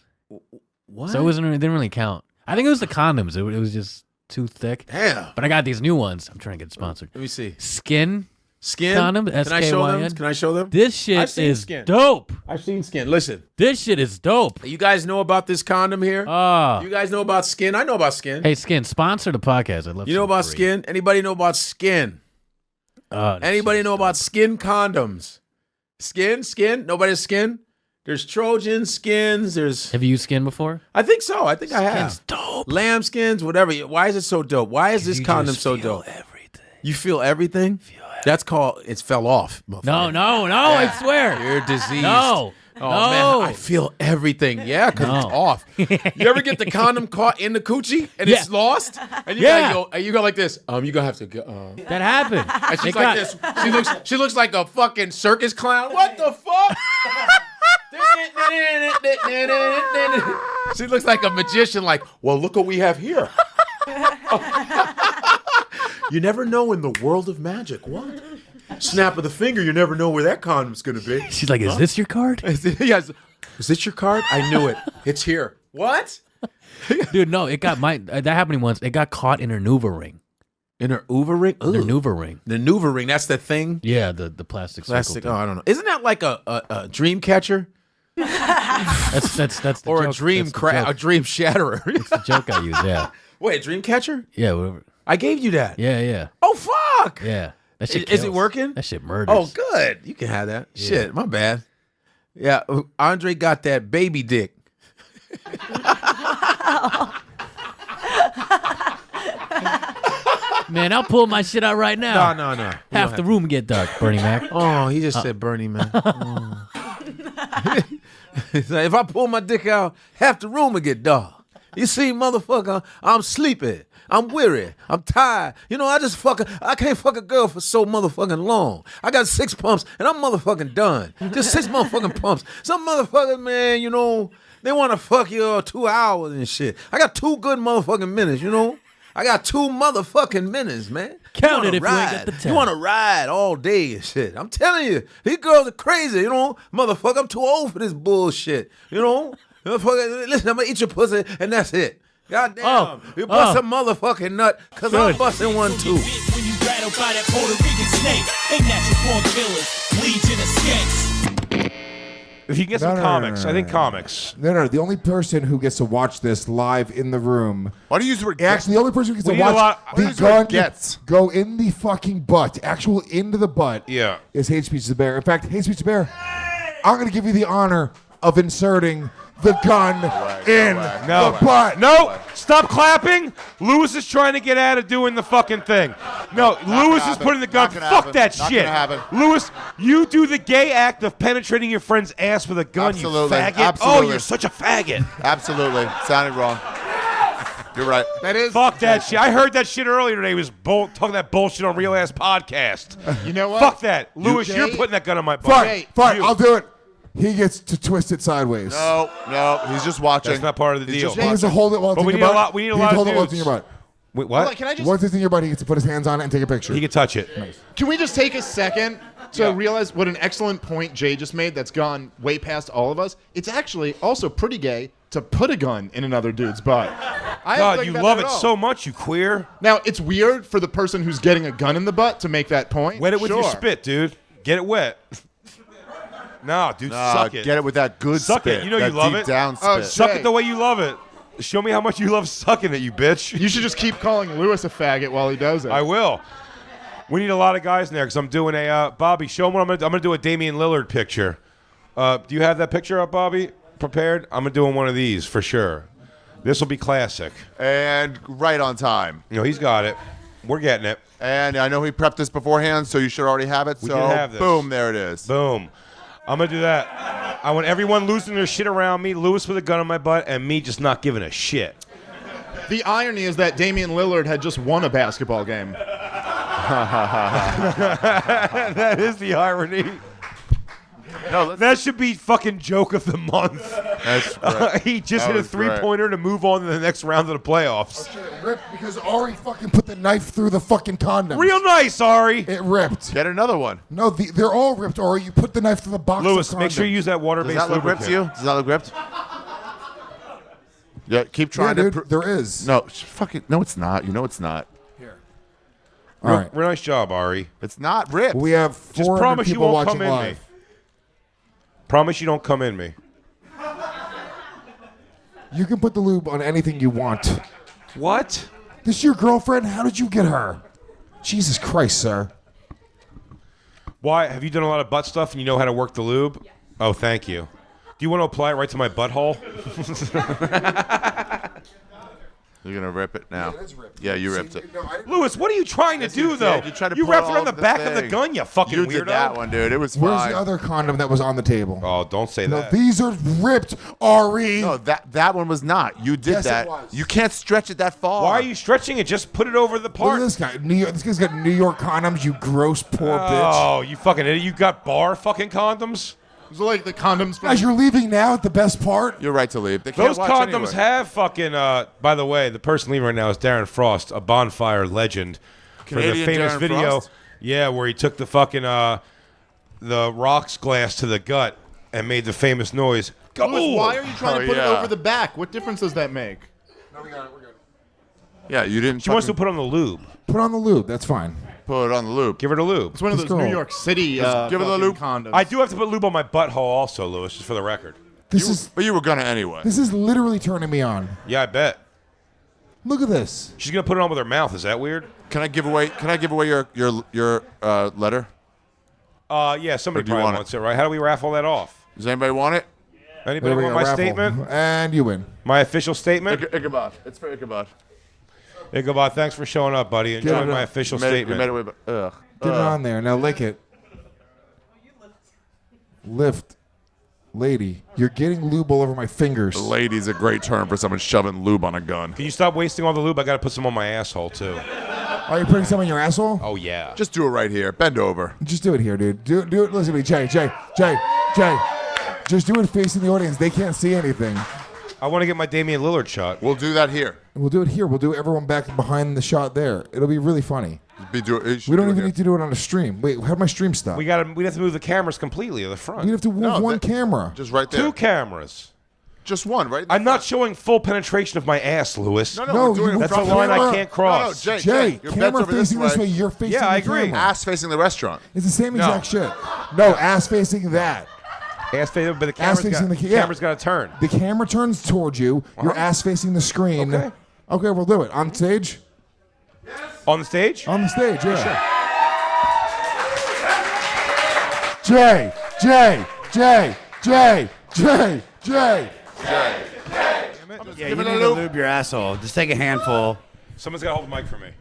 What? So it didn't really count. I think it was the condoms. It was just too thick. Damn. But I got these new ones. I'm trying to get sponsored. Let me see. Skin Can condom. I show them? SKYN. Can I show them? This I've shit seen is Skin. dope. I've seen Skin. Listen. This shit is dope. You guys know about this condom here? You guys know about Skin? I know about Skin. Hey, Skin, sponsor the podcast. I'd love. You know some about free. Skin? Anybody know about Skin? Anybody know about Skin condoms? Skin? Nobody's Skin? There's Trojan skins. There's. Have you used Skin before? I think so. I think I have. Skin's dope. Lamb skins, whatever. Why is it so dope? Why is this you condom just so feel dope? You feel everything? That's called. It fell off. No, I swear. You're diseased. No. Oh man, I feel everything. Yeah, because it's off. You ever get the condom caught in the coochie and it's lost? And you gotta go. And you go like this. You're gonna have to go. That happened. And she's like this. She looks like a fucking circus clown. What the fuck? She looks like a magician. Like, well, look what we have here. You never know in the world of magic. What? Snap of the finger, you never know where that condom's gonna be. She's like, "Is this your card?" Yes. Is this your card? I knew it. It's here. What? Dude, no, it got that happened to me once. It got caught in her Nuva ring. In her Uva ring? Her Nuva ring. The Nuva ring, that's the thing? Yeah, the plastic circle thing. Oh, I don't know. Isn't that like a dream catcher? That's the or joke. a dream a dream shatterer. It's the joke I use, yeah. Wait, a dream catcher? Yeah, whatever. I gave you that. Yeah. Oh fuck! Yeah. That shit Is it kills. working? That shit murders. Oh, good. You can have that. Yeah. Shit, my bad. Yeah, Andre got that baby dick. Man, I'll pull my shit out right now. No. Half the room get dark, Bernie Mac. Oh, he just said Bernie Mac. He's like, if I pull my dick out, half the room will get dark. You see, motherfucker, I'm sleepy. I'm weary. I'm tired. You know, I can't fuck a girl for so motherfucking long. I got 6 pumps and I'm motherfucking done. Just 6 motherfucking pumps. Some motherfuckers, man, you know, they want to fuck you 2 hours and shit. I got 2 good motherfucking minutes, you know? I got 2 motherfucking minutes, man. Count it if you ain't got the time. You want to ride all day and shit. I'm telling you, these girls are crazy, you know? Motherfucker, I'm too old for this bullshit, you know? Listen, I'm going to eat your pussy and that's it. Goddamn, you bust a motherfucking nut, cause I'm busting one too. When you rattled by that Puerto Rican snake, ain't natural born killers, legion of skanks. If you can get some comics, I think comics. No. The only person who gets to watch this live in the room. Why do you use the word Actually, the only person who gets to watch the gun go in the fucking butt, actual into the butt, is Hate Speech the Bear. In fact, Hate Speech the Bear, I'm going to give you the honor of inserting the gun in the butt. No, stop clapping. Lewis is trying to get out of doing the fucking thing. No, Lewis is putting the gun. Fuck that shit. Lewis, you do the gay act of penetrating your friend's ass with a gun, Absolutely. you faggot. Absolutely. Oh, you're such a faggot. Absolutely. Sounded wrong. You're right. That is. Fuck that shit. I heard that shit earlier today. He was talking that bullshit on Real Ass Podcast. You know what? Fuck that. Lewis, you're putting that gun on my butt. Fine, I'll do it. He gets to twist it sideways. No, he's just watching. That's not part of the deal. He has to hold it while it's in your butt. We need a lot of hold it while it's dudes. in your butt. Wait, what? Hold on, can I just- Once it's in your butt, he gets to put his hands on it and take a picture. He can touch it. Nice. Can we just take a second to realize what an excellent point Jay just made that's gone way past all of us? It's actually also pretty gay to put a gun in another dude's butt. God, you love it so much, you queer. Now, it's weird for the person who's getting a gun in the butt to make that point. Wet it with your Sure. spit, dude. Get it wet. No, dude, suck it. Get it with that good suck spit. it. You know that you love deep it. down spit. Suck it the way you love it. Show me how much you love sucking it, you bitch. You should just keep calling Lewis a faggot while he does it. I will. We need a lot of guys in there because I'm doing a Bobby. Show them what I'm gonna do a Damian Lillard picture. Do you have that picture up, Bobby? Prepared? I'm doing one of these for sure. This will be classic. And right on time. You know, he's got it. We're getting it. And I know he prepped this beforehand, so you should already have it. We so can have this. boom, there it is. Boom. I'm going to do that. I want everyone losing their shit around me, Lewis with a gun on my butt, and me just not giving a shit. The irony is that Damian Lillard had just won a basketball game. That is the irony. No, that should be fucking joke of the month. That's great. He just That hit a was great. three-pointer to move on to the next round of the playoffs. It ripped because Ari fucking put the knife through the fucking condom. Real nice, Ari. It ripped. Get another one. No, they're all ripped, Ari. You put the knife through the box Lewis, of make sure you condoms. use that water-based Does that look ripped to you? Does that look ripped? Yeah, keep trying Yeah, to. dude, there is. No, fucking no, it's not. You know it's not. All right. Real nice job, Ari. It's not ripped. We have Just 400 promise you people won't watching come in live. me. Promise you don't come in me. You can put the lube on anything you want. What? This is your girlfriend? How did you get her? Jesus Christ, sir. Why? Have you done a lot of butt stuff and you know how to work the lube? Oh, thank you. Do you want to apply it right to my butthole? You're gonna rip it now. Yeah, it is ripped. Yeah, you ripped it. Lewis, what are you trying to do, you though? did. You tried to you put wrapped all around the over the back of the thing. gun, you fucking You weirdo. did that one, dude. It was Where's fine. the other condom that was on the table? Oh, don't say No, that. these are ripped, Ari. No, that one was not. You did Yes, it that. was. You can't stretch it that far. Why are you stretching it? Just put it over the Look part. at this guy. This guy's got New York condoms, you gross poor bitch. Oh, you fucking idiot. You got bar fucking condoms? Those are like the condoms. Guys, you're leaving now at the best part? You're right to leave. They can't Those watch condoms anyway. have fucking. By the way, the person leaving right now is Darren Frost, a bonfire legend, for the Canadian famous Darren video. Frost? Yeah, where he took the fucking the rocks glass to the gut and made the famous noise. Lewis, why are you trying to put it yeah. over the back? What difference does that make? No, we got it. We're good. Yeah, you didn't. She wants to fucking put on the lube. Put on the lube. That's fine. put it on the loop. Give her the lube. It's one of Let's those go. New York City Give her the fucking lube. condoms. I do have to put lube on my butthole also, Lewis, just for the record. But you were gonna anyway. This is literally turning me on. Yeah, I bet. Look at this. She's gonna put it on with her mouth. Is that weird? Can I give away your letter? Yeah, Or somebody do you probably want wants it, right? How do we raffle that off? Does anybody want it? Anybody There we want go, my raffle. statement? And you win. My official statement? Ichabod. It's for Ichabod. Ichabod, thanks for showing up, buddy. Enjoy my official statement. Ugh. Get it on there. Now lick it. Lift. Lady, you're getting lube all over my fingers. Lady's a great term for someone shoving lube on a gun. Can you stop wasting all the lube? I gotta put some on my asshole too. Are you putting some in your asshole? Oh yeah. Just do it right here. Bend over. Just do it here, dude. Do it. Listen to me, Jay. Just do it facing the audience. They can't see anything. I want to get my Damian Lillard shot. We'll do that here. We'll do it here. We'll do everyone back behind the shot there. It'll be really funny. We don't even need to do it on a stream. Wait, how'd my stream stop? We'd have to move the cameras completely to the front. We'd have to move one camera. Just right there. Two cameras. Just one, right? I'm not showing full penetration of my ass, Lewis. No, we're doing it that's a from the line I camera. can't cross. No, Jay, your camera bed's over facing this way. You're facing Yeah, I the agree. camera. Ass facing the restaurant. It's the same exact shit. No, ass facing that. Ass facing, but the Ass camera's facing got, the camera's got to turn. The camera turns towards you. Your ass facing the screen. Okay, we'll do it. On stage? On the stage? On the stage, yeah. Jay. Yeah, you need to lube your asshole. Just take a handful. Someone's got to hold the mic for me.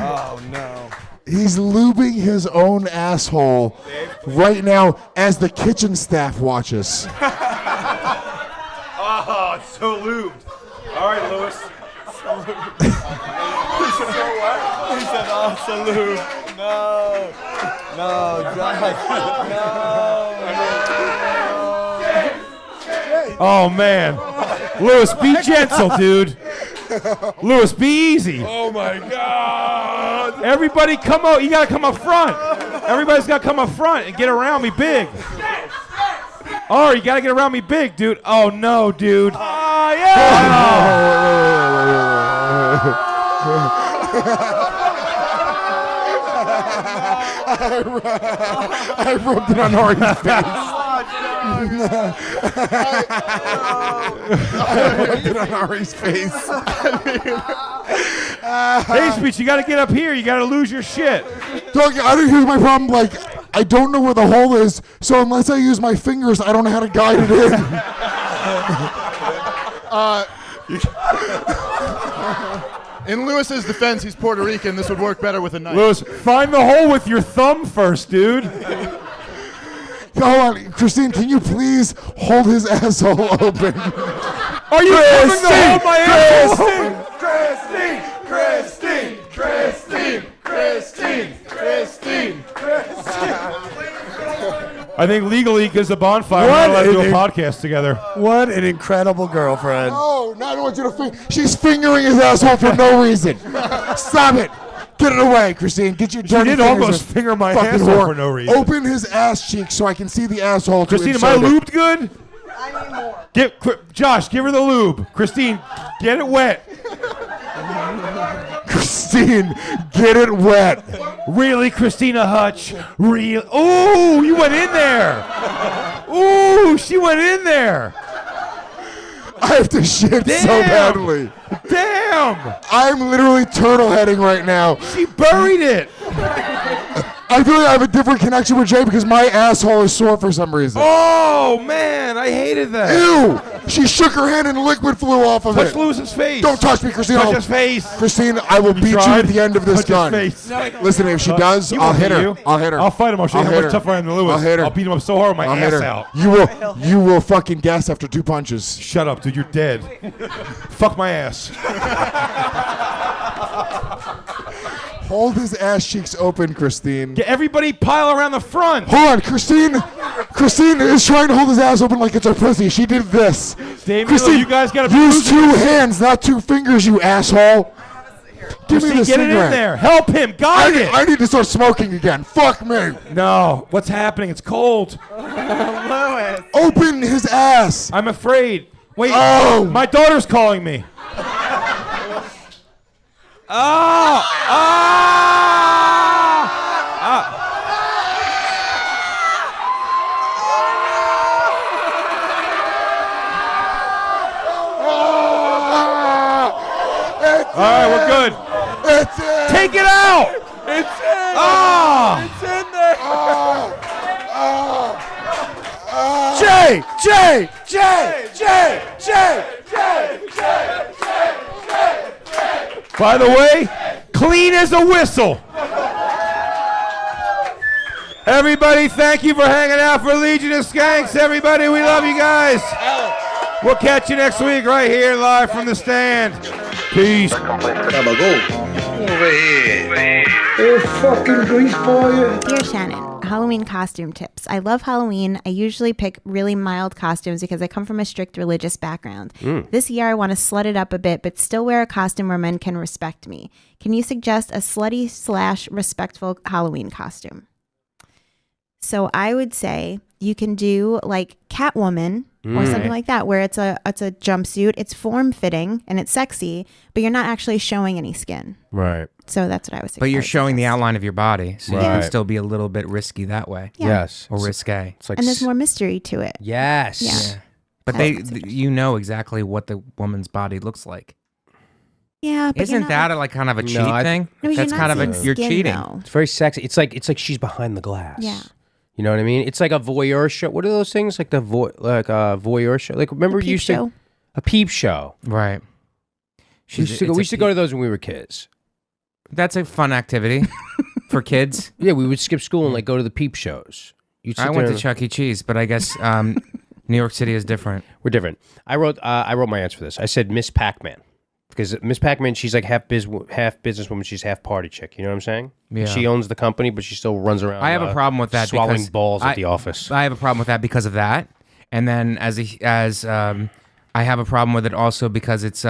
Oh no. He's lubing his own asshole right now as the kitchen staff watches. Oh, it's so lubed. All right, Lewis. He said, "Oh, salute." No, Josh. Oh man, Lewis, be gentle, dude. Lewis, be easy. Oh my God. Everybody, come out. You gotta come up front. Everybody's gotta come up front and get around me big. Oh, you gotta get around me big, dude. Oh no, dude. Oh I rubbed it on Ari's face. I rubbed it on Ari's face. Hey, Speech, you gotta get up here. You gotta lose your shit. Doug, here's my problem. Like, I don't know where the hole is, so unless I use my fingers, I don't know how to guide it in. In Lewis's defense, he's Puerto Rican. This would work better with a knife. Lewis, find the hole with your thumb first, dude. Hold on, Christine, can you please hold his asshole open? Are you coming to hold my asshole open? I think legally, because the bonfire, we're not allowed to do a podcast together. What an incredible girlfriend. No, I don't want you to she's fingering his asshole for no reason. Stop it. Get it away, Christine. Get your dirty did fingers almost in. finger my Fucking asshole whore. for no reason. Open his ass cheek so I can see the asshole. Christine, am I lubed good? I need more. Josh, give her the lube. Christine, get it wet. Christine, get it wet. Really, Christina Hutch? Real? Ooh, you went in there. Ooh, she went in there. I have to shit so badly. Damn. I'm literally turtle heading right now. She buried it. I feel like I have a different connection with Jay because my asshole is sore for some reason. Oh man, I hated that. Ew! She shook her hand and liquid flew off of Touch it. Lewis's face. Don't touch me, Christine. Touch his face. Christine, I will beat you tried? at the end of this Touch gun. his face. Listen, if she does, I'll hit her. I'll hit her. I'll fight him. I'll show you how much tougher I am than Lewis. I'll hit her. I'll beat him up so hard with my I'll hit ass her. out. You will fucking guess after 2 punches. Shut up, dude. You're dead. Fuck my ass. Hold his ass cheeks open, Christine. Get everybody pile around the front. Hold on, Christine. Christine is trying to hold his ass open like it's her pussy. She did this. Damien, Christine, you guys gotta use 2 hands, not 2 fingers, you asshole. Give me Christine, the get it in cigarette. there. Help him. Guide it. I need to start smoking again. Fuck me. No. What's happening? It's cold. Lewis. Open his ass. I'm afraid. Wait. Oh. My daughter's calling me. Oh. All right, we're good. It's in. Take it out. It's in. Ah. It's in there. Jay. By the way, clean as a whistle. Everybody, thank you for hanging out for Legion of Skanks. Everybody, we love you guys. We'll catch you next week right here live from the stand. Peace. Dear Shannon, Halloween costume tips. I love Halloween. I usually pick really mild costumes because I come from a strict religious background. This year I want to slut it up a bit, but still wear a costume where men can respect me. Can you suggest a slutty/respectful Halloween costume? So I would say you can do like Catwoman or something like that, where it's a jumpsuit, it's form fitting and it's sexy, but you're not actually showing any skin. Right. So that's what I was saying. But you're showing the outline of your body, so you Right. can still be a little bit risky that way. Yeah. Yes. Or risque. It's like And there's more mystery to it. Yes. Yeah. But you know exactly what the woman's body looks like. Yeah, but Isn't that like kind of a cheat thing? No, you're That's not kind of seeing you're skin, cheating. though. It's very sexy. It's like she's behind the glass. Yeah. You know what I mean? It's like a voyeur show. What are those things? Like the voyeur show. Like remember you used to a peep show. Right. We used to go to those when we were kids. That's a fun activity for kids. Yeah, we would skip school and like go to the peep shows. I went to Chuck E. Cheese, but I guess New York City is different. We're different. I wrote my answer for this. I said Miss Pac-Man. Because Miss Pac-Man, she's like half businesswoman, she's half party chick. You know what I'm saying? Yeah. She owns the company, but she still runs around. I have a problem with that. Swallowing because balls at the office. I have a problem with that because of that, and then I have a problem with it also because it's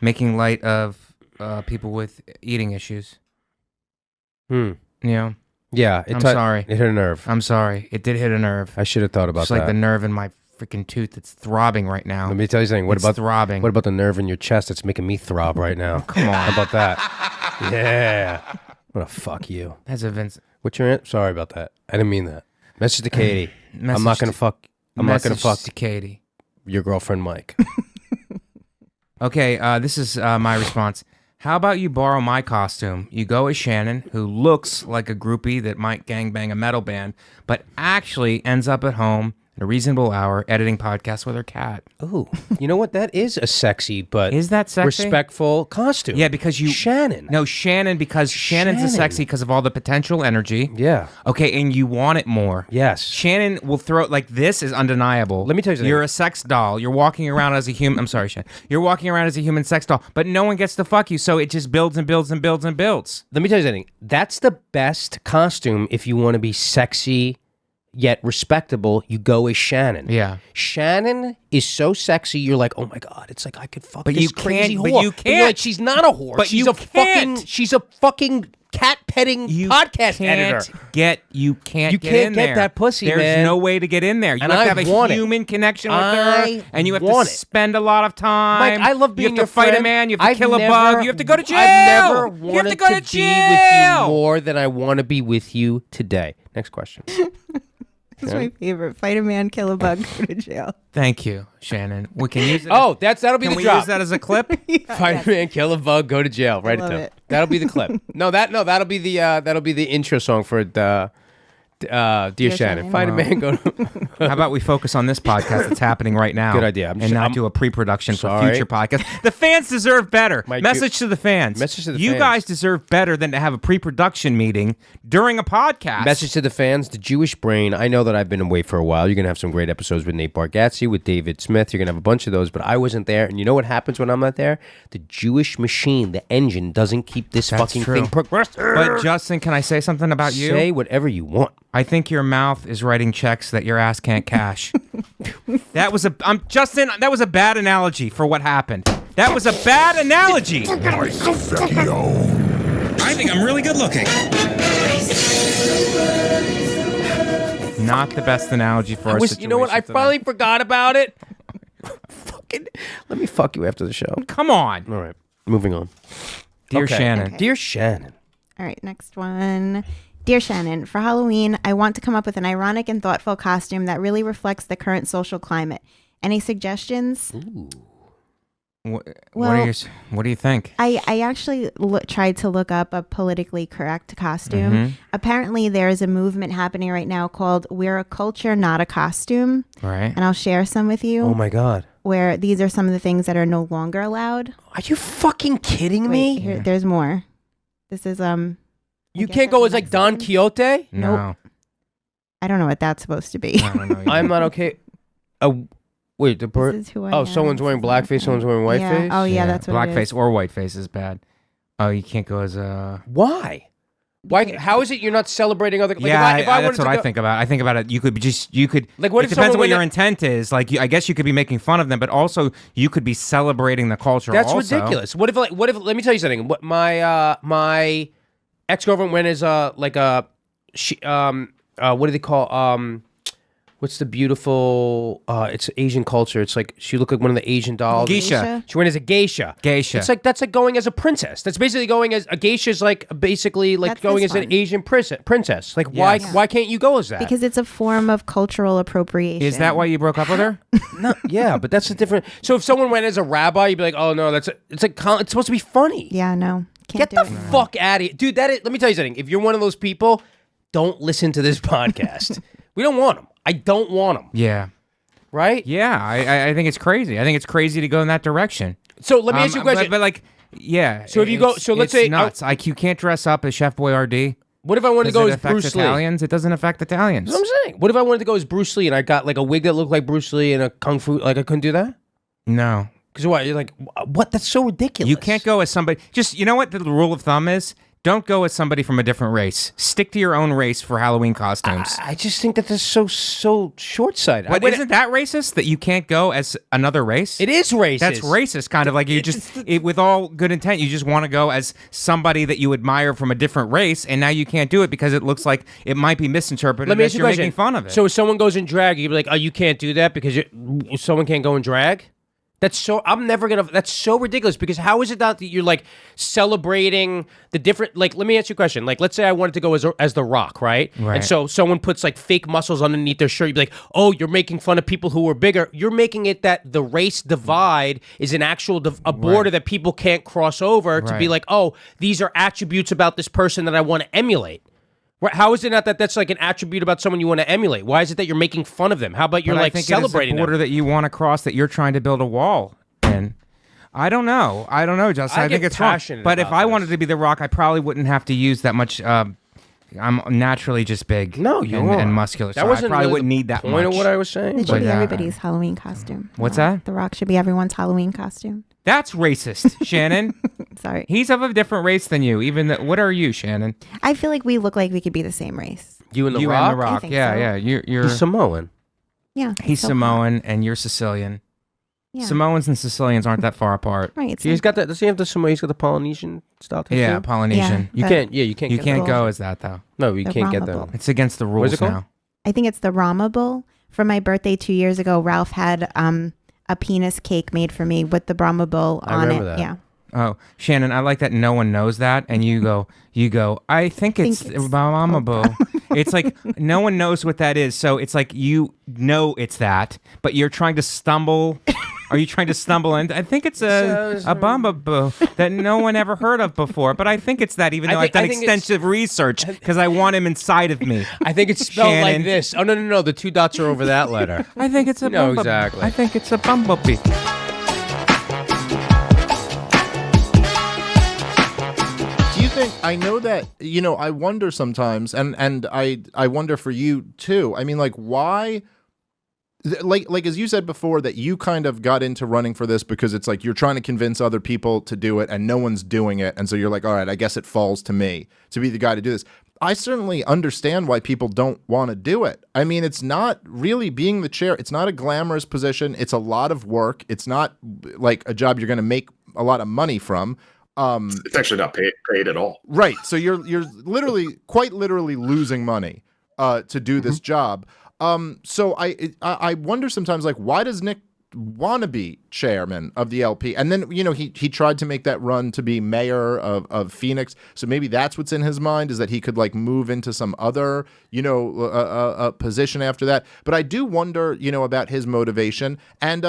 making light of people with eating issues. You know? Yeah. I'm sorry. It hit a nerve. I'm sorry. It did hit a nerve. I should have thought about It's that. like the nerve in my freaking tooth that's throbbing right now. Let me tell you something. What It's about throbbing? What about the nerve in your chest that's making me throb right now? Come on. How about that? Yeah. I'm gonna fuck you. That's a Vince. What's your Sorry about that. I didn't mean that. Message to Katie. I'm not Message gonna to- fuck. I'm not gonna message fuck to Katie. Your girlfriend Mike. Okay, this is my response. How about you borrow my costume? You go as Shannon, who looks like a groupie that might gangbang a metal band, but actually ends up at home at a reasonable hour editing podcasts with her cat. Ooh, you know what? That is a sexy but Is that sexy? respectful costume. Yeah, because you Shannon. No, Shannon, because Shannon's a sexy because of all the potential energy. Yeah. Okay, and you want it more. Yes. Shannon will throw like this is undeniable. Let me tell you something. You're a sex doll. You're walking around as a human. I'm sorry, Shannon. You're walking around as a human sex doll, but no one gets to fuck you, so it just builds and builds and builds and builds. Let me tell you something. That's the best costume if you want to be sexy yet respectable. You go as Shannon. Yeah. Shannon is so sexy. You're like, oh my god, it's like I could fuck But this you crazy can't- whore. but you And you're like, can't. she's not a whore. But she's you a fucking. can't. She's a fucking cat petting podcast editor. You can't You get can't in get there. that pussy, There's man. no way to get in there. You And have to I have a want it. human connection with I her, and you have to want it. spend a lot of time. Mike, I love being You your have to fight a friend. man. You have to I've kill a never- bug. You have to go to jail. I've never You have wanted to go to be with jail. you more than I want to be with you today. Next question. It's my favorite. Fight a man, kill a bug, go to jail. Thank you, Shannon. We can use it. Oh, that'll be Can the we drop. use that as a clip? Fight a man, kill a bug, go to jail. Write it love down. it. That'll be the clip. That'll be the intro song for Dear Shannon. Fight a man, go. How about we focus on this podcast that's happening right now? Good idea. And not do a pre-production for Sorry. future podcasts. The fans deserve better. Mike, Message to the fans. Message to the You fans. guys deserve better than to have a pre-production meeting during a podcast. Message to the fans, the Jewish brain. I know that I've been away for a while. You're going to have some great episodes with Nate Bargatze, with David Smith. You're going to have a bunch of those, but I wasn't there. And you know what happens when I'm not there? The Jewish machine, the engine, doesn't keep this That's fucking true. thing progressing. But Justin, can I say something about you? Say whatever you want. I think your mouth is writing checks that your ass can't cash. Justin, that was a bad analogy for what happened. That was a bad analogy. I think I'm really good looking. Not the best analogy for our situation. You know what? I today. finally forgot about it. Let me fuck you after the show. Come on. All right. Moving on. Dear Shannon. Okay. Dear Shannon. All right, next one. Dear Shannon, for Halloween, I want to come up with an ironic and thoughtful costume that really reflects the current social climate. Any suggestions? What Well, do you think? I actually tried to look up a politically correct costume. Mhm. Apparently, there is a movement happening right now called We're a Culture, Not a Costume. Right. And I'll share some with you. Oh, my God. Where these are some of the things that are no longer allowed. Are you fucking kidding me? Here, there's more. This is, You can't go as like Don Quixote? No. I don't know what that's supposed to be. I'm not okay. Wait, the bird. is who I Oh, am. someone's wearing blackface, someone's wearing whiteface? Yeah. Oh, yeah, that's what it Blackface is. or whiteface is bad. Oh, you can't go as a... Why? Why? How is it you're not celebrating other? Like Yeah, if I that's wanted what to I think about. I think about it. You could Like, what it if depends someone on what went your to- intent is. Like, I guess you could be making fun of them, but also you could be celebrating the culture. That's also. ridiculous. What if? Let me tell you something. What my ex-girlfriend went as what do they call what's the beautiful it's Asian culture. It's like she looked like one of the Asian dolls. Geisha. She went as a geisha. Geisha. That's like going as a princess. That's basically going as a geisha is like basically like That's going this as an one. Asian princess. Like Yes. why can't you go as that? Because it's a form of cultural appropriation. Is that why you broke up with her? No, yeah, but that's a different. So if someone went as a rabbi, you'd be like, oh no, it's supposed to be funny. Yeah, no. Get Can't the do it. fuck out of here, dude. Let me tell you something. If you're one of those people, don't listen to this podcast. We don't want them. I don't want them. Yeah. Right? Yeah, I think it's crazy. I think it's crazy to go in that direction. So let me ask you a question. But like, yeah. So if you go- it's- so let's it's say- nuts. Like you can't dress up as Chef Boyardee. What if I wanted to go Does it as affect Bruce Lee? Italians? It doesn't affect Italians. That's what I'm saying. What if I wanted to go as Bruce Lee and I got like a wig that looked like Bruce Lee and a kung fu? Like I couldn't do that? No. Because what? You're like, what? That's so ridiculous. You can't go as somebody. Just, you know what the rule of thumb is? Don't go as somebody from a different race. Stick to your own race for Halloween costumes. I just think that that's so short-sighted. But isn't that racist that you can't go as another race? It is racist. That's racist, kind of like you just, with all good intent, you just want to go as somebody that you admire from a different race, and now you can't do it because it looks like it might be misinterpreted. Let me that ask you a you're question. making fun of it. So if someone goes in drag, you'd be like, oh, you can't do that because someone can't go in drag? That's so, I'm never going to, that's so ridiculous because how is it that you're like celebrating the different, like, let me ask you a question. Like, let's say I wanted to go as The Rock, right? Right. And so someone puts like fake muscles underneath their shirt. You'd be like, oh, you're making fun of people who are bigger. You're making it that the race divide is an actual, a border that people can't cross over to be Right. like, oh, these are attributes about this person that I want to emulate. How is it not that that's like an attribute about someone you want to emulate? Why is it that you're making fun of them? How about you're But like I think celebrating it is a border them? that you want to cross that you're trying to build a wall in. I don't know, Justin. I I think get it's wrong. passionate But if about I wanted to be The Rock, I probably wouldn't have to use that much. I'm naturally just big. No, you and are. muscular. That so wasn't I probably really wouldn't the need that point much. of what I was saying. It should be But, everybody's Halloween costume. What's that? The Rock should be everyone's Halloween costume. That's racist, Shannon. Sorry. He's of a different race than you. What are you, Shannon? I feel like we look like we could be the same race. You and The you Rock? and The I Rock. think Yeah, so. yeah. You're He's Samoan. Yeah. He's so Samoan and you're Sicilian. Yeah. Samoans and Sicilians aren't that far apart. Right. He's got that. Does he have the Samoan? He's got the Polynesian style tattoo? Yeah, Polynesian. Yeah, You can't. Yeah, you can't. You get can't that. go as that though. No, you The can't get Rama that. It's against the What is rules it called? now. I think it's the Rama Bowl. For my birthday 2 years ago, Ralph had a penis cake made for me with the Brahma Bowl I on it. remember that. Yeah. Oh, Shannon, I like that no one knows that, and you go. I think it's Brahma Bowl, It's like no one knows what that is. So it's like you know it's that, but you're trying to stumble. Are you trying to stumble? And I think it's a bumblebee that no one ever heard of before. But I think it's that, even though I've done extensive research because I want him inside of me. I think it's spelled like Shannon. this. Oh, no. The 2 dots are over that letter. I think it's a No, bumblebee. exactly. I think it's a bumblebee. Do you think, I know that, I wonder sometimes, and I wonder for you too. I mean, like, why, like as you said before, that you kind of got into running for this because it's like you're trying to convince other people to do it and no one's doing it. And so you're like, all right, I guess it falls to me to be the guy to do this. I certainly understand why people don't want to do it. I mean, it's not really being the chair. It's not a glamorous position. It's a lot of work. It's not like a job you're going to make a lot of money from. It's actually not paid at all. Right. So you're literally, quite literally losing money to do this job. So I wonder sometimes, like, why does Nick want to be chairman of the LP? And then, he tried to make that run to be mayor of Phoenix. So maybe that's what's in his mind, is that he could like move into some other, position after that. But I do wonder, about his motivation and,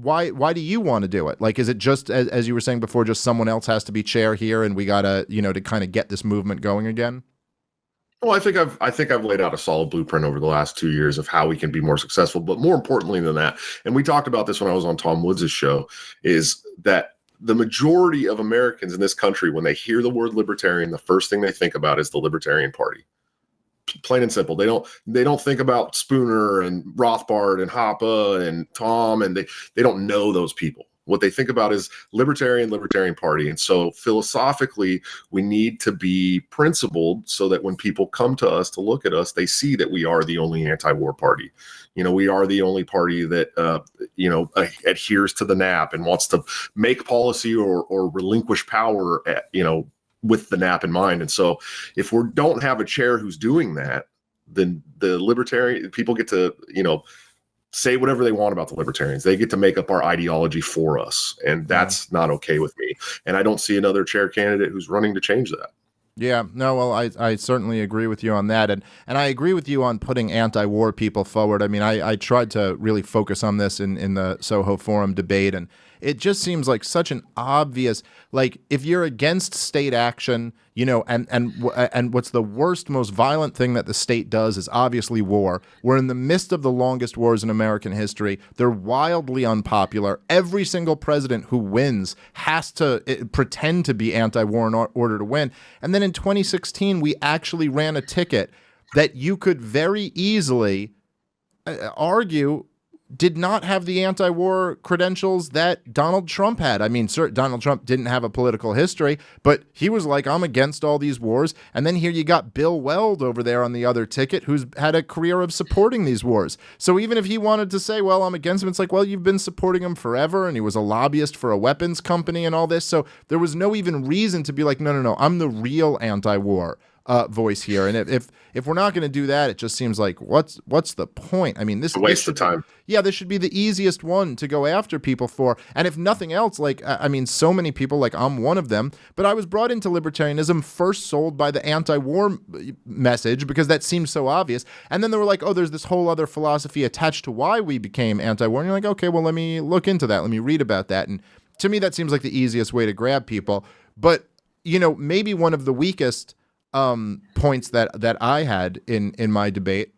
why do you want to do it? Like, is it just, as you were saying before, just someone else has to be chair here and we gotta, to kind of get this movement going again? Well, I think I've laid out a solid blueprint over the last 2 years of how we can be more successful. But more importantly than that, and we talked about this when I was on Tom Woods' show, is that the majority of Americans in this country, when they hear the word libertarian, the first thing they think about is the Libertarian Party. Plain and simple. They don't think about Spooner and Rothbard and Hoppe and Tom, and they don't know those people. What they think about is Libertarian Party. And so philosophically, we need to be principled so that when people come to us to look at us, they see that we are the only anti-war party. We are the only party that, adheres to the NAP and wants to make policy or relinquish power, with the NAP in mind. And so if we don't have a chair who's doing that, then the libertarian people get to, say whatever they want about the libertarians. They get to make up our ideology for us. And that's not okay with me. And I don't see another chair candidate who's running to change that. Yeah, no, well, I certainly agree with you on that. And I agree with you on putting anti-war people forward. I mean, I tried to really focus on this in the Soho Forum debate, and it just seems like such an obvious, like, if you're against state action, and what's the worst, most violent thing that the state does is obviously war. We're in the midst of the longest wars in American history. They're wildly unpopular. Every single president who wins has to pretend to be anti-war in order to win. And then in 2016, we actually ran a ticket that you could very easily argue did not have the anti-war credentials that Donald Trump had. I mean, Donald Trump didn't have a political history, but he was like, I'm against all these wars. And then here you got Bill Weld over there on the other ticket, who's had a career of supporting these wars. So even if he wanted to say, well, I'm against him, it's like, well, you've been supporting him forever, and he was a lobbyist for a weapons company and all this. So there was no even reason to be like, no, I'm the real anti-war voice here. And if we're not going to do that, it just seems like what's the point? I mean, this waste of time. Yeah, this should be the easiest one to go after people for. And if nothing else, like, I mean, so many people, like I'm one of them, but I was brought into libertarianism first sold by the anti-war message because that seems so obvious. And then they were like, oh, there's this whole other philosophy attached to why we became anti-war. And you're like, okay, well, let me look into that. Let me read about that. And to me, that seems like the easiest way to grab people. But, maybe one of the weakest points that I had in my debate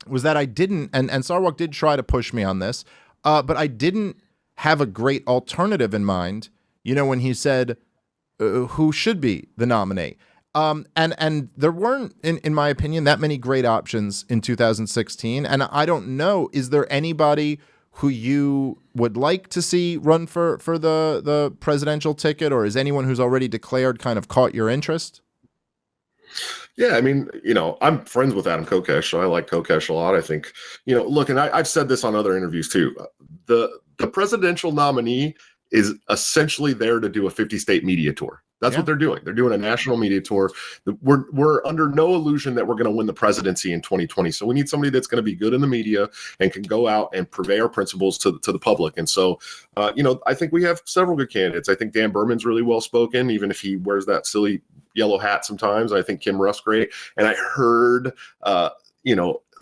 was that I didn't, and Sarwalk did try to push me on this, but I didn't have a great alternative in mind, when he said who should be the nominee. And there weren't, in my opinion, that many great options in 2016. And I don't know, is there anybody who you would like to see run for the presidential ticket, or is anyone who's already declared kind of caught your interest? Yeah, I mean, I'm friends with Adam Kokesh, so I like Kokesh a lot. I think, look, and I've said this on other interviews too. The presidential nominee is essentially there to do a 50-state media tour. That's what they're doing. They're doing a national media tour. We're under no illusion that we're going to win the presidency in 2020. So we need somebody that's going to be good in the media and can go out and purvey our principles to the public. And so, I think we have several good candidates. I think Dan Berman's really well spoken, even if he wears that silly yellow hat sometimes. I think Kim Ruff's great. And I heard,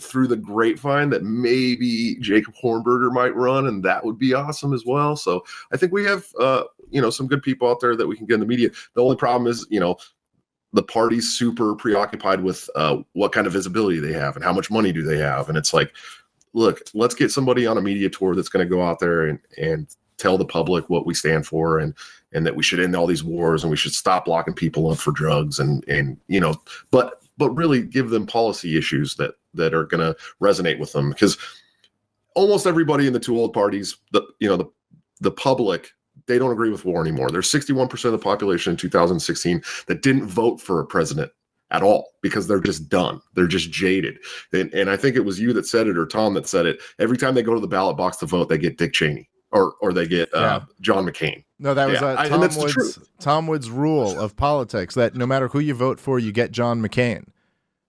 through the grapevine that maybe Jacob Hornberger might run, and that would be awesome as well. So I think we have, some good people out there that we can get in the media. The only problem is, the party's super preoccupied with what kind of visibility they have and how much money do they have. And it's like, look, let's get somebody on a media tour that's going to go out there and tell the public what we stand for and that we should end all these wars and we should stop locking people up for drugs but really give them policy issues that are going to resonate with them, because almost everybody in the two old parties, the public, they don't agree with war anymore. There's 61% of the population in 2016 that didn't vote for a president at all because they're just done. They're just jaded. And I think it was you that said it, or Tom that said it. Every time they go to the ballot box to vote, they get Dick Cheney or they get John McCain. No, that was Tom Wood's rule of politics, that no matter who you vote for, you get John McCain.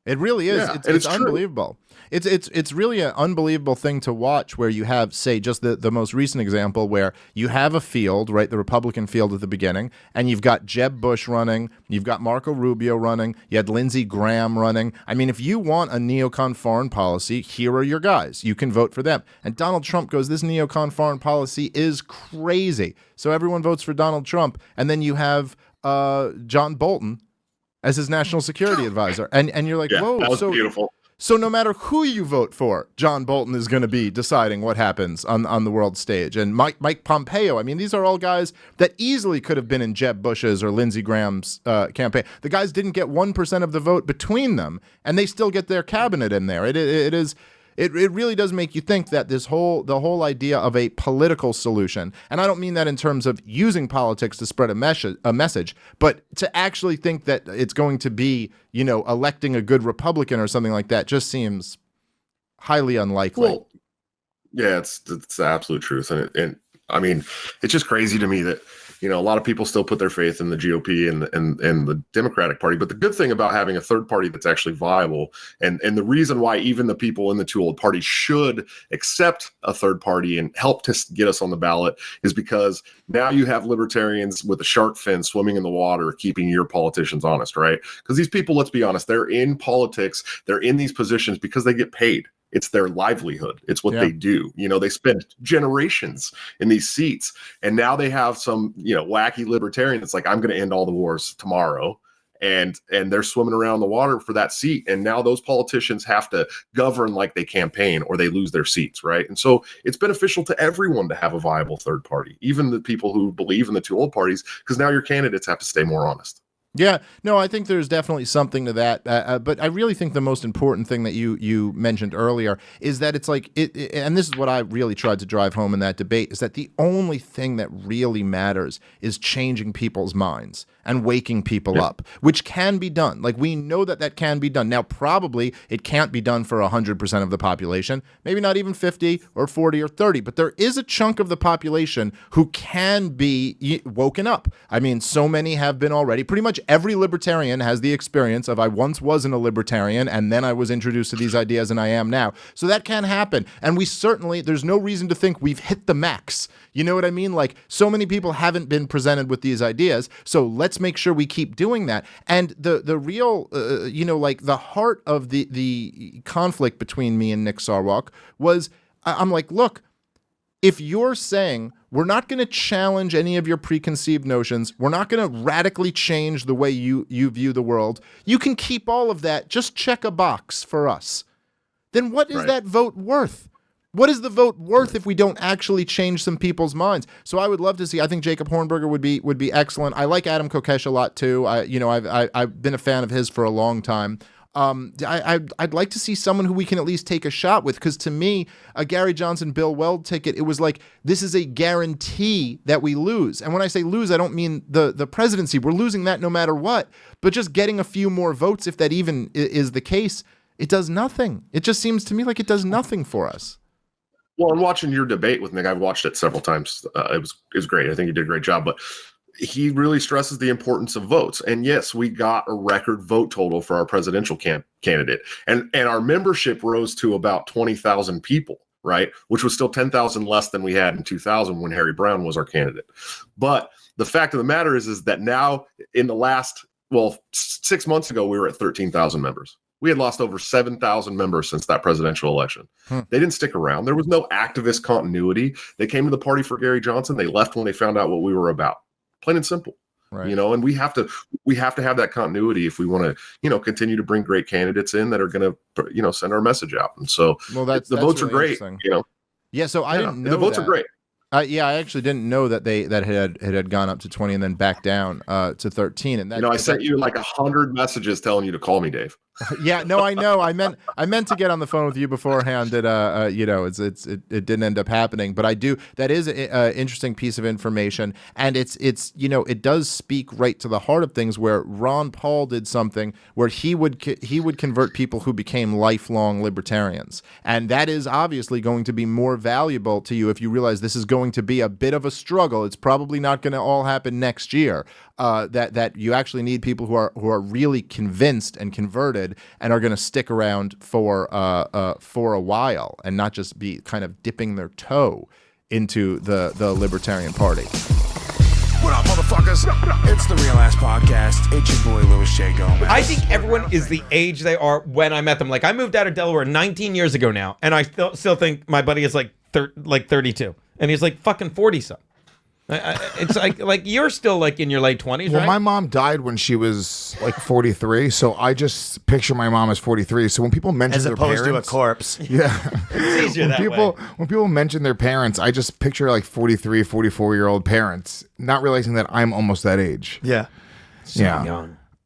It really is. Yeah, it's unbelievable. It's really an unbelievable thing to watch, where you have, say, just the most recent example where you have a field, right, the Republican field at the beginning, and you've got Jeb Bush running, you've got Marco Rubio running, you had Lindsey Graham running. I mean, if you want a neocon foreign policy, here are your guys. You can vote for them. And Donald Trump goes, this neocon foreign policy is crazy. So everyone votes for Donald Trump, and then you have John Bolton as his national security advisor. And you're like, whoa, that was beautiful. So no matter who you vote for, John Bolton is going to be deciding what happens on the world stage. And Mike Pompeo, I mean, these are all guys that easily could have been in Jeb Bush's or Lindsey Graham's campaign. The guys didn't get 1% of the vote between them, and they still get their cabinet in there. It really does make you think that the whole idea of a political solution, and I don't mean that in terms of using politics to spread a message, but to actually think that it's going to be, electing a good Republican or something like that, just seems highly unlikely. Well, yeah, it's the absolute truth, and I mean, it's just crazy to me that a lot of people still put their faith in the GOP and the Democratic Party. But the good thing about having a third party that's actually viable, and the reason why even the people in the two old parties should accept a third party and help to get us on the ballot, is because now you have libertarians with a shark fin swimming in the water, keeping your politicians honest, right? Because these people, let's be honest, they're in politics, they're in these positions because they get paid. It's their livelihood. It's what they do. They spend generations in these seats, and now they have some, wacky libertarian that's like, I'm going to end all the wars tomorrow. And they're swimming around the water for that seat. And now those politicians have to govern like they campaign, or they lose their seats, right? And so it's beneficial to everyone to have a viable third party, even the people who believe in the two old parties, because now your candidates have to stay more honest. Yeah, no, I think there's definitely something to that. But I really think the most important thing that you mentioned earlier is that it's like, and this is what I really tried to drive home in that debate, is that the only thing that really matters is changing people's minds and waking people up, which can be done. Like, we know that can be done. Now, probably it can't be done for 100% of the population, maybe not even 50 or 40 or 30, but there is a chunk of the population who can be woken up. I mean, so many have been already. Pretty much every libertarian has the experience of, I once wasn't a libertarian, and then I was introduced to these ideas, and I am now. So that can happen. And there's no reason to think we've hit the max. You know what I mean? Like, so many people haven't been presented with these ideas, so let's make sure we keep doing that. And the real, the heart of the conflict between me and Nick Sarwark was, I'm like, look, if you're saying we're not going to challenge any of your preconceived notions, we're not going to radically change the way you view the world, you can keep all of that, just check a box for us. Then what is that vote worth? What is the vote worth if we don't actually change some people's minds? So I would love to see. I think Jacob Hornberger would be excellent. I like Adam Kokesh a lot too. I've been a fan of his for a long time. I'd like to see someone who we can at least take a shot with, because to me, a Gary Johnson, Bill Weld ticket, it was like, this is a guarantee that we lose. And when I say lose, I don't mean the presidency. We're losing that no matter what. But just getting a few more votes, if that even is the case, it does nothing. It just seems to me like it does nothing for us. Well, I'm watching your debate with Nick. I've watched it several times. It was great. I think you did a great job. But he really stresses the importance of votes. And yes, we got a record vote total for our presidential candidate. And our membership rose to about 20,000 people, right? Which was still 10,000 less than we had in 2000 when Harry Brown was our candidate. But the fact of the matter is that now in the last, 6 months ago, we were at 13,000 members. We had lost over 7,000 members since that presidential election. They didn't stick around. There was no activist continuity. They came to the party for Gary Johnson. They left when they found out what we were about. Plain and simple. Right. You know, and we have to have that continuity if we want to, you know, continue to bring great candidates in that are going to, you know, send our message out. And so the votes really are great, you know. Yeah, so I didn't know the votes that. are great. Yeah, I actually didn't know that it had gone up to 20 and then back down to 13. And that, you know, I sent you like 100 messages telling you to call me, Dave. Yeah, no, I know. I meant to get on the phone with you beforehand. That you know, it didn't end up happening. But I do. That is an interesting piece of information, and it's you know, it does speak right to the heart of things. Where Ron Paul did something where he would convert people who became lifelong libertarians, and that is obviously going to be more valuable to you if you realize this is going to be a bit of a struggle. It's probably not going to all happen next year. That you actually need people who are really convinced and converted and are going to stick around for a while and not just be kind of dipping their toe into the Libertarian Party. What up, motherfuckers? It's the Real Ass Podcast. It's your boy Louis J. Gomez. I think everyone is the age they are when I met them. Like, I moved out of Delaware 19 years ago now, and I still think my buddy is like 32, and he's like fucking 40-something. It's like you're still like in your late 20s, Well, right? my mom died when she was like 43, so I just picture my mom as 43. So when people mention As their opposed parents, to a corpse. Yeah. It's easier that way. When people mention their parents, I just picture like 43, 44-year-old parents, not realizing that I'm almost that age. Yeah. So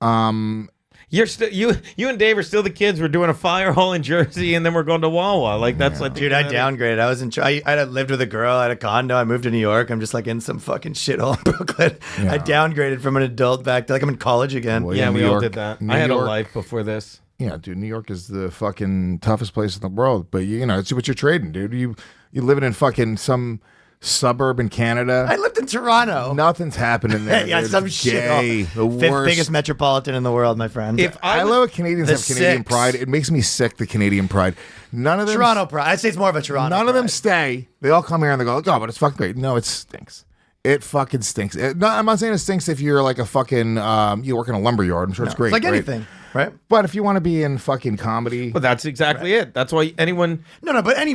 young. You're still you and Dave are still the kids. We're doing a fire hall in Jersey, and then we're going to Wawa. Like that's like, dude, I downgraded. I was I lived with a girl. I had a condo. I moved to New York. I'm just like in some fucking shithole in Brooklyn. Yeah. I downgraded from an adult back to like I'm in college again. Well, yeah, New we all York- did that. New I had a York- life before this. Yeah, dude, New York is the fucking toughest place in the world. But you know, it's what you're trading, dude. You living in fucking some suburb in Canada. I lived in Toronto. Nothing's happening there. Yeah, dude. some It's shit. gay, the Fifth worst. biggest metropolitan in the world, my friend. If I love what Canadians The have Canadian six. pride. It makes me sick, the Canadian pride. None of them. Toronto pride. I'd say it's more of a Toronto. None of them stay. They all come here and they go, oh, but it's fucking great. No, it stinks. It fucking stinks. No, I'm not saying it stinks if you're like a fucking, you work in a lumber yard. I'm sure it's great. It's like right? anything, right? But if you want to be in fucking comedy. But that's exactly it. That's why anyone. No, but I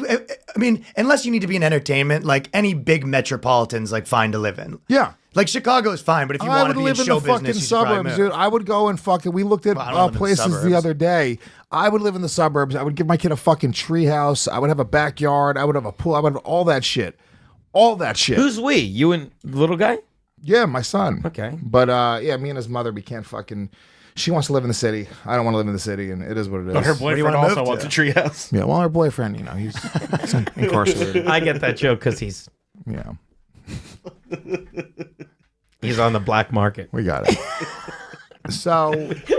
mean, unless you need to be in entertainment, like any big metropolitan's like fine to live in. Yeah. Like Chicago is fine, but if you I want would to be in live in show the fucking business, you should probably suburbs, move. dude. I would go and fucking. We looked at Well, I don't live in the places the suburbs. other day. I would live in the suburbs. I would give my kid a fucking tree house. I would have a backyard. I would have a pool. I would have all that shit. All that shit. Who's we? You and the little guy? Yeah, my son. Okay. But yeah, me and his mother, we can't fucking. She wants to live in the city. I don't want to live in the city, and it is what it is. But her boyfriend also wants a treehouse. Yeah, well, her boyfriend, you know, he's incarcerated. I get that joke because he's he's on the black market. We got it. So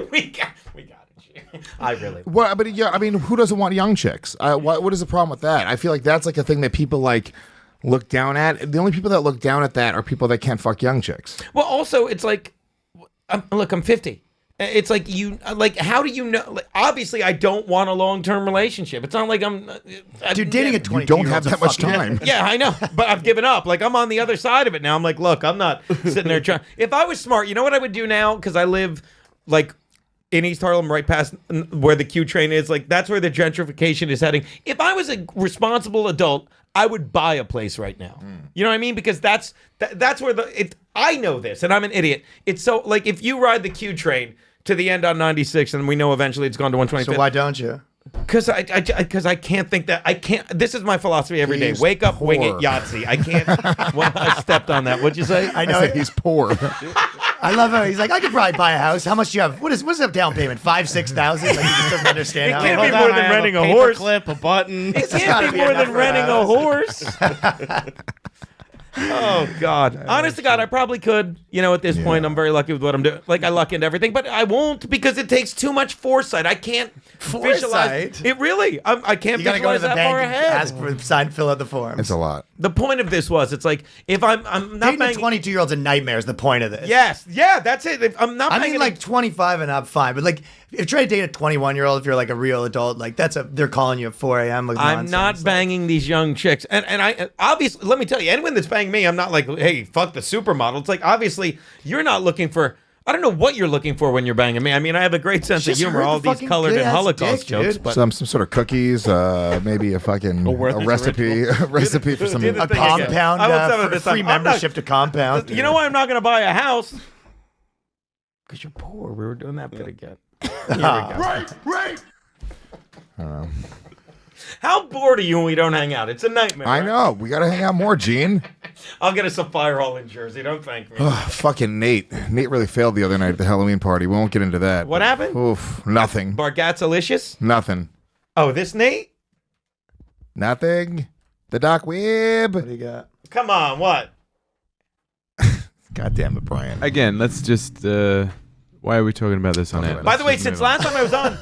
we got it. I really. Well, but yeah, I mean, who doesn't want young chicks? What is the problem with that? I feel like that's like a thing that people like look down at. The only people that look down at that are people that can't fuck young chicks. Well, also, it's like, I'm 50. It's like how do you know? Like, obviously, I don't want a long-term relationship. It's not like I'm. Dude, dating a 22-year-old. You don't have that much time. Yeah, I know, but I've given up. Like, I'm on the other side of it now. I'm like, look, I'm not sitting there trying. If I was smart, you know what I would do now? Because I live like in East Harlem, right past where the Q train is. Like, that's where the gentrification is heading. If I was a responsible adult, I would buy a place right now. You know what I mean? Because that's where I know this, and I'm an idiot. It's so like if you ride the Q train to the end on 96, and we know eventually it's gone to 125. So why don't you? Because I can't think that I can't. This is my philosophy every day. He's Wake up, wing it, poor. Yahtzee. I can't. Well, I stepped on that. What'd you say? I know said he's poor. I love how he's like, I could probably buy a house. How much do you have? What's the down payment? $5,000-$6,000? Like he just doesn't understand. It how can't it be goes. more than renting a horse. Clip, a button. It can't be more than renting a horse. Oh God! Honest to God, I probably could. You know, at this point, I'm very lucky with what I'm doing. Like I luck into everything, but I won't because it takes too much foresight. I can't visualize it. Really, I can't. You gotta go to visualize the that bank far and ahead. ask for sign, fill out the forms. It's a lot. The point of this was, it's like if I'm not Dating a 22-year-old's a nightmare. Is the point of this? Yes, yeah, that's it. If I'm not. I mean, like 25 and up, fine. But like, if you're trying to date a 21-year-old, if you're like a real adult, like they're calling you at 4 a.m. With I'm nonsense. not banging these young chicks, and I obviously let me tell you, anyone that's banging me, I'm not like, hey, fuck the supermodel. It's like obviously you're not looking for. I don't know what you're looking for when you're banging me. I mean, I have a great sense of humor, all these colored and Holocaust jokes, but some sort of cookies, maybe a fucking a recipe, a recipe for some a compound, free membership to compound. You know why I'm not going to buy a house? Because you're poor. We were doing that bit again. Here we go. Right. I don't know. How bored are you when we don't hang out? It's a nightmare. I know. We gotta hang out more, Gene. I'll get us a fire hall in Jersey. Don't thank me. Fucking Nate. Nate really failed the other night at the Halloween party. We won't get into that. What happened? Oof. Nothing. Bargatsalicious? Nothing. Oh, this Nate? Nothing. The Doc Weeb. What do you got? Come on, what? God damn it, Brian. Again, let's just. Why are we talking about this on air? By the way, since last time I was on,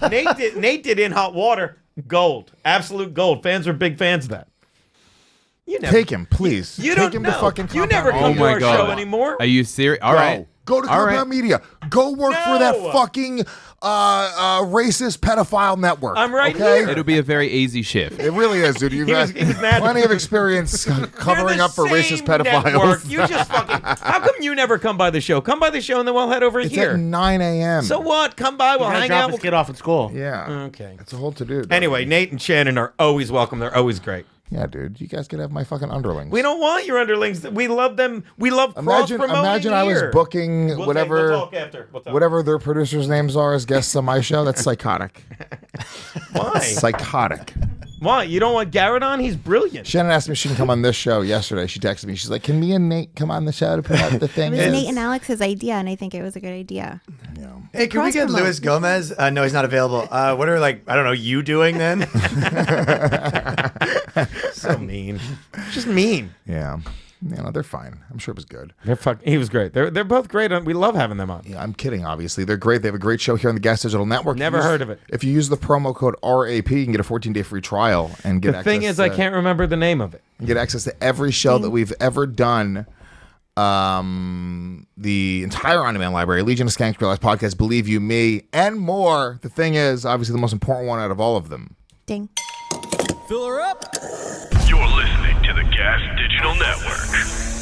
Nate did In Hot Water. Gold. Absolute gold. Fans are big fans of that. You never, Take him, please. You Take don't him know. to fucking You Compound never come Oh to my our God. show anymore. Are you serious? All right. Go to All Compound right. Media. Go work for that fucking racist pedophile network. I'm right okay? here. It'll be a very easy shift. It really is, dude. You've He got was mad. plenty of experience covering up for racist pedophiles. Network. You just fucking. How come you never come by the show? Come by the show and then we'll head over It's here. at 9 a.m. So what? Come by. We'll hang out. Drop his kid off at school. Yeah. Okay. It's a whole to-do. dog. Anyway, Nate and Shannon are always welcome. They're always great. Yeah, dude. You guys could have my fucking underlings. We don't want your underlings. We love them. We love cross-promoting Imagine I was here. booking We'll whatever talk after. We'll talk. whatever their producers' names are as guests on my show. That's psychotic. Why? Psychotic. Why? You don't want Garrett on? He's brilliant. Shannon asked me if she can come on this show yesterday. She texted me. She's like, "Can me and Nate come on the show to put out the thing?" It was Nate and Alex's idea, and I think it was a good idea. Hey, can we get Cross-promote. Luis Gomez? No, he's not available. What are I don't know, you doing then? So mean. Just mean. Yeah. They're fine. I'm sure it was good. He was great. They're both great. We love having them on. Yeah, I'm kidding, obviously. They're great. They have a great show here on the Gas Digital Network. Never heard of it. If you use the promo code RAP, you can get a 14-day free trial and get The thing is, I can't remember the name of it. You get access to every show that we've ever done. The entire on-demand library, Legion of Skanks, Real Life Podcast, Believe You Me, and more. The thing is, obviously, the most important one out of all of them. Ding. Fill her up. You're listening to the Gas Digital Network.